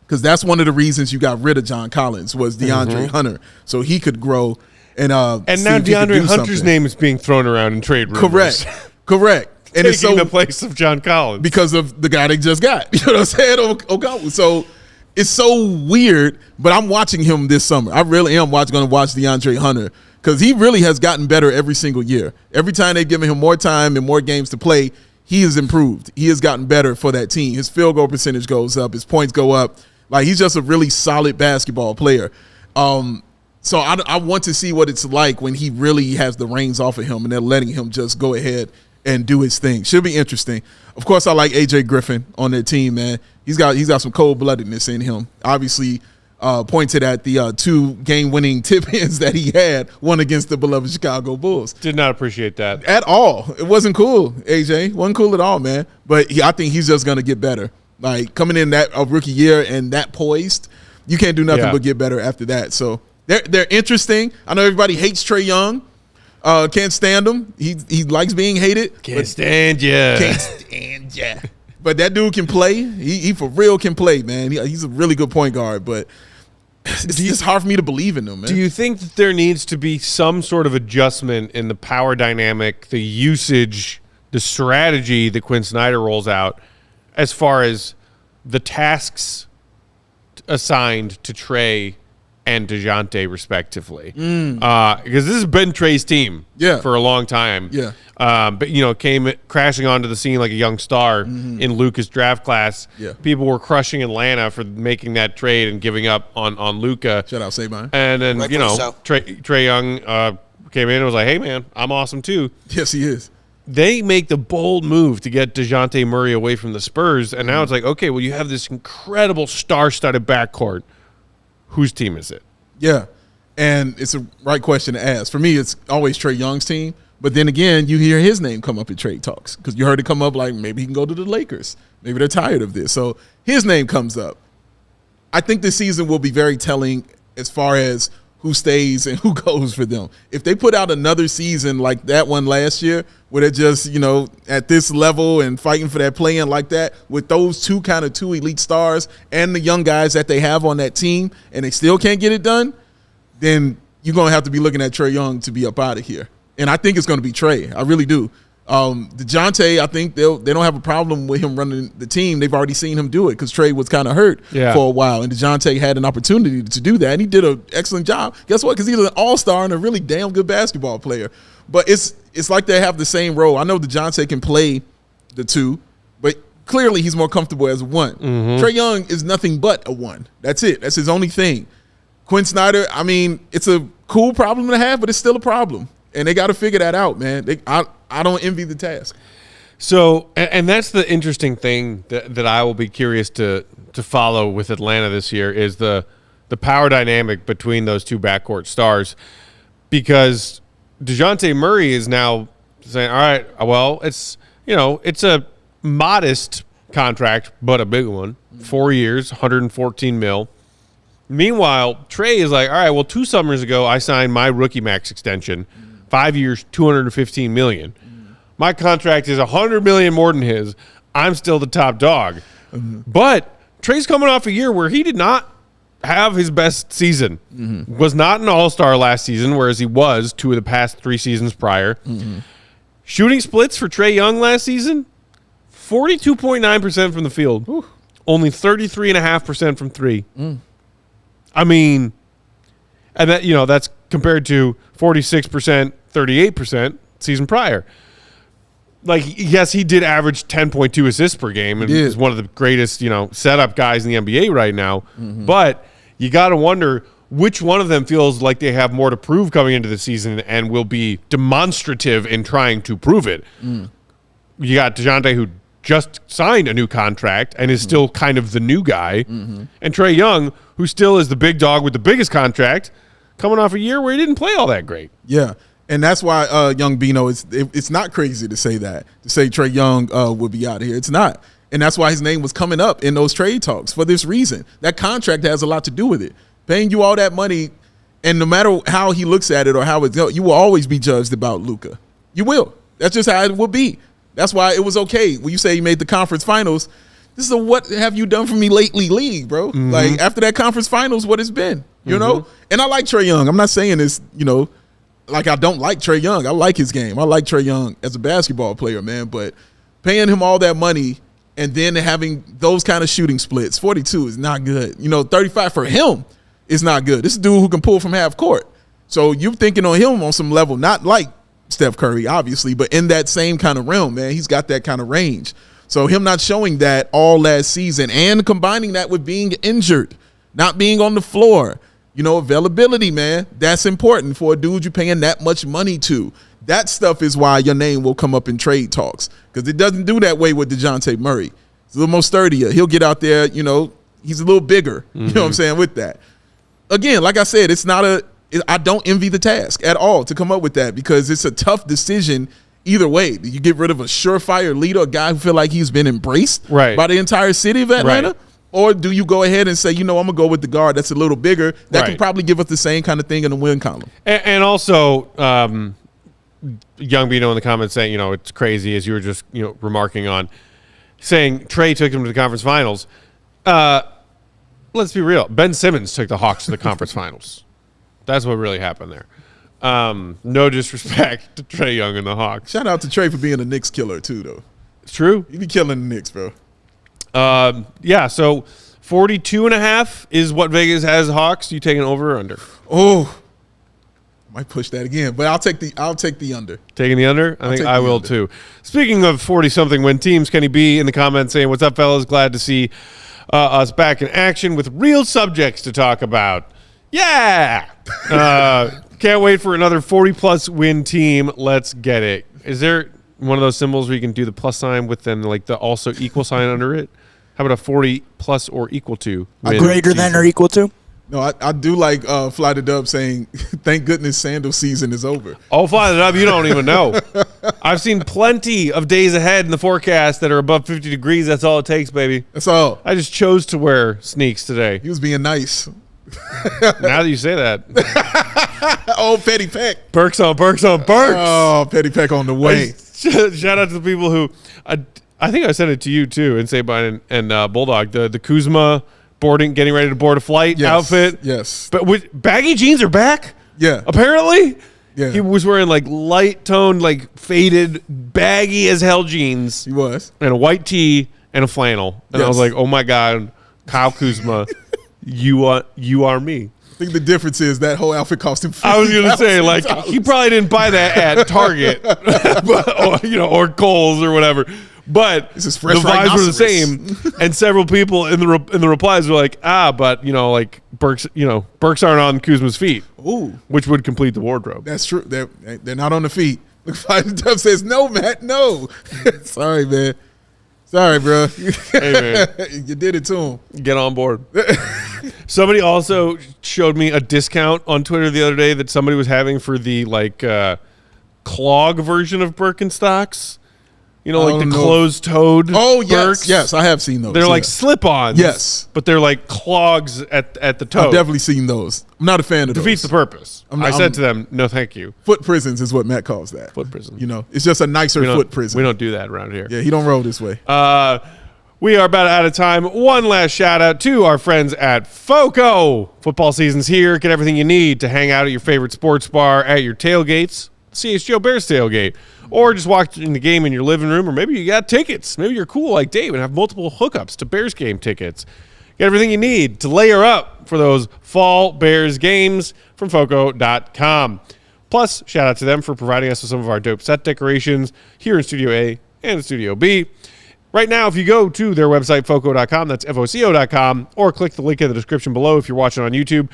Because that's one of the reasons you got rid of John Collins was DeAndre Hunter, so he could grow and now DeAndre Hunter's name is being thrown around in trade rumors. Correct. And it's taking the place of John Collins because of the guy they just got. You know what I'm saying? Okongwu. So it's so weird, but I'm watching him this summer. I really am going to watch DeAndre Hunter because he really has gotten better every single year. Every time they've given him more time and more games to play, he has improved. He has gotten better for that team. His field goal percentage goes up. His points go up. Like, he's just a really solid basketball player. So I want to see what it's like when he really has the reins off of him and they're letting him just go ahead and do his thing. Should be interesting. Of course, I like AJ Griffin on their team, man. He's got some cold-bloodedness in him. Obviously, pointed at the 2 game-winning tip-ins that he had, one against the beloved Chicago Bulls. Did not appreciate that. At all. It wasn't cool, AJ. Wasn't cool at all, man. But I think he's just going to get better. Like, coming in that rookie year and that poised, you can't do nothing but get better after that. So they're interesting. I know everybody hates Trae Young. Can't stand him. He likes being hated. Can't stand ya. Can't stand ya. But that dude can play. He for real can play, man. He's a really good point guard, but it's just hard for me to believe in him, man. Do you think that there needs to be some sort of adjustment in the power dynamic, the usage, the strategy that Quinn Snyder rolls out as far as the tasks assigned to Trae and DeJounte, respectively? Because this has been Trae's team for a long time. Yeah. But, came crashing onto the scene like a young star in Luka's draft class. Yeah. People were crushing Atlanta for making that trade and giving up on Luka. Shout out Saban. And then, Rightfully so. Trae Young came in and was like, hey, man, I'm awesome too. Yes, he is. They make the bold move to get DeJounte Murray away from the Spurs, and now it's like, okay, well, you have this incredible star-studded backcourt. Whose team is it? Yeah. And it's a right question to ask. For me, it's always Trae Young's team. But then again, you hear his name come up in trade talks because you heard it come up like maybe he can go to the Lakers. Maybe they're tired of this. So his name comes up. I think this season will be very telling as far as who stays and who goes for them. If they put out another season like that one last year, where they're just, at this level and fighting for that play-in like that, with those two elite stars and the young guys that they have on that team, and they still can't get it done, then you're going to have to be looking at Trae Young to be up out of here. And I think it's going to be Trae. I really do. DeJounte, I think they don't have a problem with him running the team. They've already seen him do it because Trae was kind of hurt for a while, and DeJounte had an opportunity to do that, and he did an excellent job. Guess what? Because he's an all-star and a really damn good basketball player. But it's like they have the same role. I know DeJounte can play the two, but clearly he's more comfortable as a one. Trae Young is nothing but a one. That's it. That's his only thing. Quinn Snyder, I mean, it's a cool problem to have, but it's still a problem. And they got to figure that out, man. I don't envy the task. So, and that's the interesting thing that I will be curious to follow with Atlanta this year is the power dynamic between those two backcourt stars, because DeJounte Murray is now saying, all right, well, it's a modest contract, but a big one, 4 years, $114 million. Meanwhile, Trae is like, all right, well, 2 summers ago, I signed my rookie max extension, 5 years, $215 million. My contract is $100 million more than his. I'm still the top dog. But Trae's coming off a year where he did not have his best season. Was not an all-star last season, whereas he was 2 of the past 3 seasons prior. Shooting splits for Trae Young last season, 42.9% from the field. Only 33.5% from 3. I mean, and that that's compared to 46%, 38% season prior. Like, yes, he did average 10.2 assists per game and is one of the greatest, setup guys in the NBA right now. But you got to wonder which one of them feels like they have more to prove coming into the season and will be demonstrative in trying to prove it. You got DeJounte, who just signed a new contract and is still kind of the new guy, and Trae Young, who still is the big dog with the biggest contract, coming off a year where he didn't play all that great. Yeah. And that's why young Bino, it's not crazy to say that, to say Trae Young will be out of here. It's not. And that's why his name was coming up in those trade talks for this reason. That contract has a lot to do with it. Paying you all that money, and no matter how he looks at it or how it goes, you will always be judged about Luka. You will. That's just how it will be. That's why it was okay when you say you made the conference finals. This is a what have you done for me lately league, bro. Like, after that conference finals, what it's been, you know? And I like Trae Young. I'm not saying this, like I don't like Trae Young. I like his game. I like Trae Young as a basketball player, man. But paying him all that money and then having those kind of shooting splits, 42 is not good. 35 for him is not good. This is a dude who can pull from half court. So you're thinking on him on some level, not like Steph Curry, obviously, but in that same kind of realm, man. He's got that kind of range. So him not showing that all last season and combining that with being injured, not being on the floor, availability, man, that's important for a dude you're paying that much money to. That stuff is why your name will come up in trade talks, because it doesn't do that way with DeJounte Murray. He's a little more sturdier. He'll get out there, he's a little bigger, you know what I'm saying, with that. Again, like I said, I don't envy the task at all to come up with that, because it's a tough decision either way. Do you get rid of a surefire leader, a guy who feel like he's been embraced by the entire city of Atlanta? Right. Or do you go ahead and say, I'm going to go with the guard that's a little bigger, that can probably give us the same kind of thing in the win column? And also, Young Bino in the comments saying, it's crazy, as you were just remarking on, saying Trae took him to the conference finals. Let's be real. Ben Simmons took the Hawks to the conference finals. That's what really happened there. No disrespect to Trae Young and the Hawks. Shout out to Trae for being a Knicks killer, too, though. It's true. You be killing the Knicks, bro. So 42.5 is what Vegas has Hawks. You taking over or under? Oh, might push that again, but I'll take the under. Taking the under? I think I will too. Speaking of 40-something win teams, Kenny B in the comments saying, "What's up, fellas? Glad to see us back in action with real subjects to talk about." Yeah. Can't wait for another 40-plus win team. Let's get it. Is there one of those symbols where you can do the plus sign with then like the also equal sign under it? How about a 40 plus or equal to? Greater than or equal to? No, I do like Fly the Dub saying, "Thank goodness sandal season is over." Oh, fly it up. You don't even know. I've seen plenty of days ahead in the forecast that are above 50 degrees. That's all it takes, baby. That's all. I just chose to wear sneaks today. He was being nice. Now that you say that. Oh, Petty Peck. Perks on perks on perks. Oh, Petty Peck on the way. Shout out to the people who, I think I sent it to you too, and Sabine and Bulldog, the Kuzma getting ready to board a flight outfit. Yes. But baggy jeans are back? Yeah. Apparently? Yeah. He was wearing like light toned, like faded, baggy as hell jeans. He was. And a white tee and a flannel. And I was Yes. like, oh my God, Kyle Kuzma, you are me. I think the difference is that whole outfit cost him $50,000. I was going to say, like, he probably didn't buy that at Target or Kohl's or whatever. But This is the fresh vibes were the rhinoceros. same. And several people in the replies were like, but, like, Burks aren't on Kuzma's feet. Ooh, Which would complete the wardrobe. that's true. They're not on the feet. Look, Fly the Dub says, "No, Matt, no." Sorry, man. Sorry, bro. Hey, man. You did it to him. Get on board. Somebody also showed me a discount on Twitter the other day that somebody was having for the clog version of Birkenstocks. Like the closed-toed. Oh, yes. Birks. Yes, I have seen those. They're like yeah. slip-ons. Yes. But they're like clogs at the toe. I've definitely seen those. I'm not a fan of Defeats those. the purpose. I I'm- said to them, no, thank you. Foot prisons is what Matt calls that. Foot prison. It's just a nicer foot prison. We don't do that around here. Yeah, he don't roll this way. We are about out of time. One last shout out to our friends at FOCO. Football season's here. Get everything you need to hang out at your favorite sports bar, at your tailgates, CHGO Bears tailgate, or just watching the game in your living room, or maybe you got tickets. Maybe you're cool like Dave and have multiple hookups to Bears game tickets. Get everything you need to layer up for those fall Bears games from FOCO.com. Plus, shout out to them for providing us with some of our dope set decorations here in Studio A and in Studio B. Right now, if you go to their website, FOCO.com, that's FOCO.com, or click the link in the description below if you're watching on YouTube,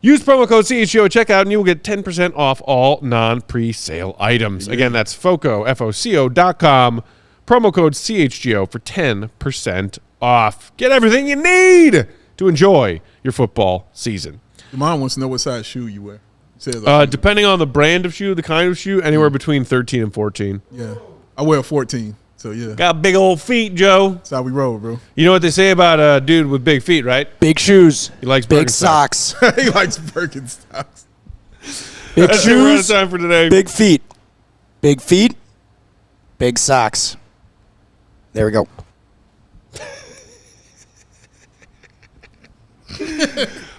use promo code CHGO at checkout, and you will get 10% off all non-pre-sale items. Again, that's FOCO, FOCO.com, promo code CHGO for 10% off. Get everything you need to enjoy your football season. Your mom wants to know what size shoe you wear. Says, Depending on the brand of shoe, the kind of shoe, anywhere between 13 and 14. yeah, I wear a 14. So, yeah, Got big old feet, Joe. that's how we roll, bro. You know what they say about a dude with big feet, right? Big shoes. He likes big Birkenstocks. socks. He likes Birkenstocks. Big That's it. We're out of shoes. time for today. Big feet. Big feet. Big socks. There we go.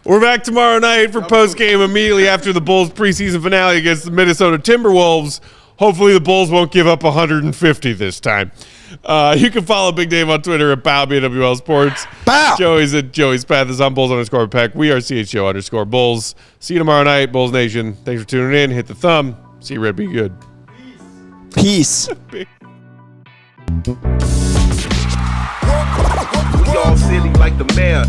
We're back tomorrow night for post-game immediately after the Bulls preseason finale against the Minnesota Timberwolves. Hopefully the Bulls won't give up 150 this time. You can follow Big Dave on Twitter at BowBWL Sports. Bow. Joey's at Joey's Path is on Bulls_Peck. We are CHGO_Bulls. See you tomorrow night, Bulls Nation. Thanks for tuning in. Hit the thumb. See you, Red. Be good. Peace. We all silly like the mayor.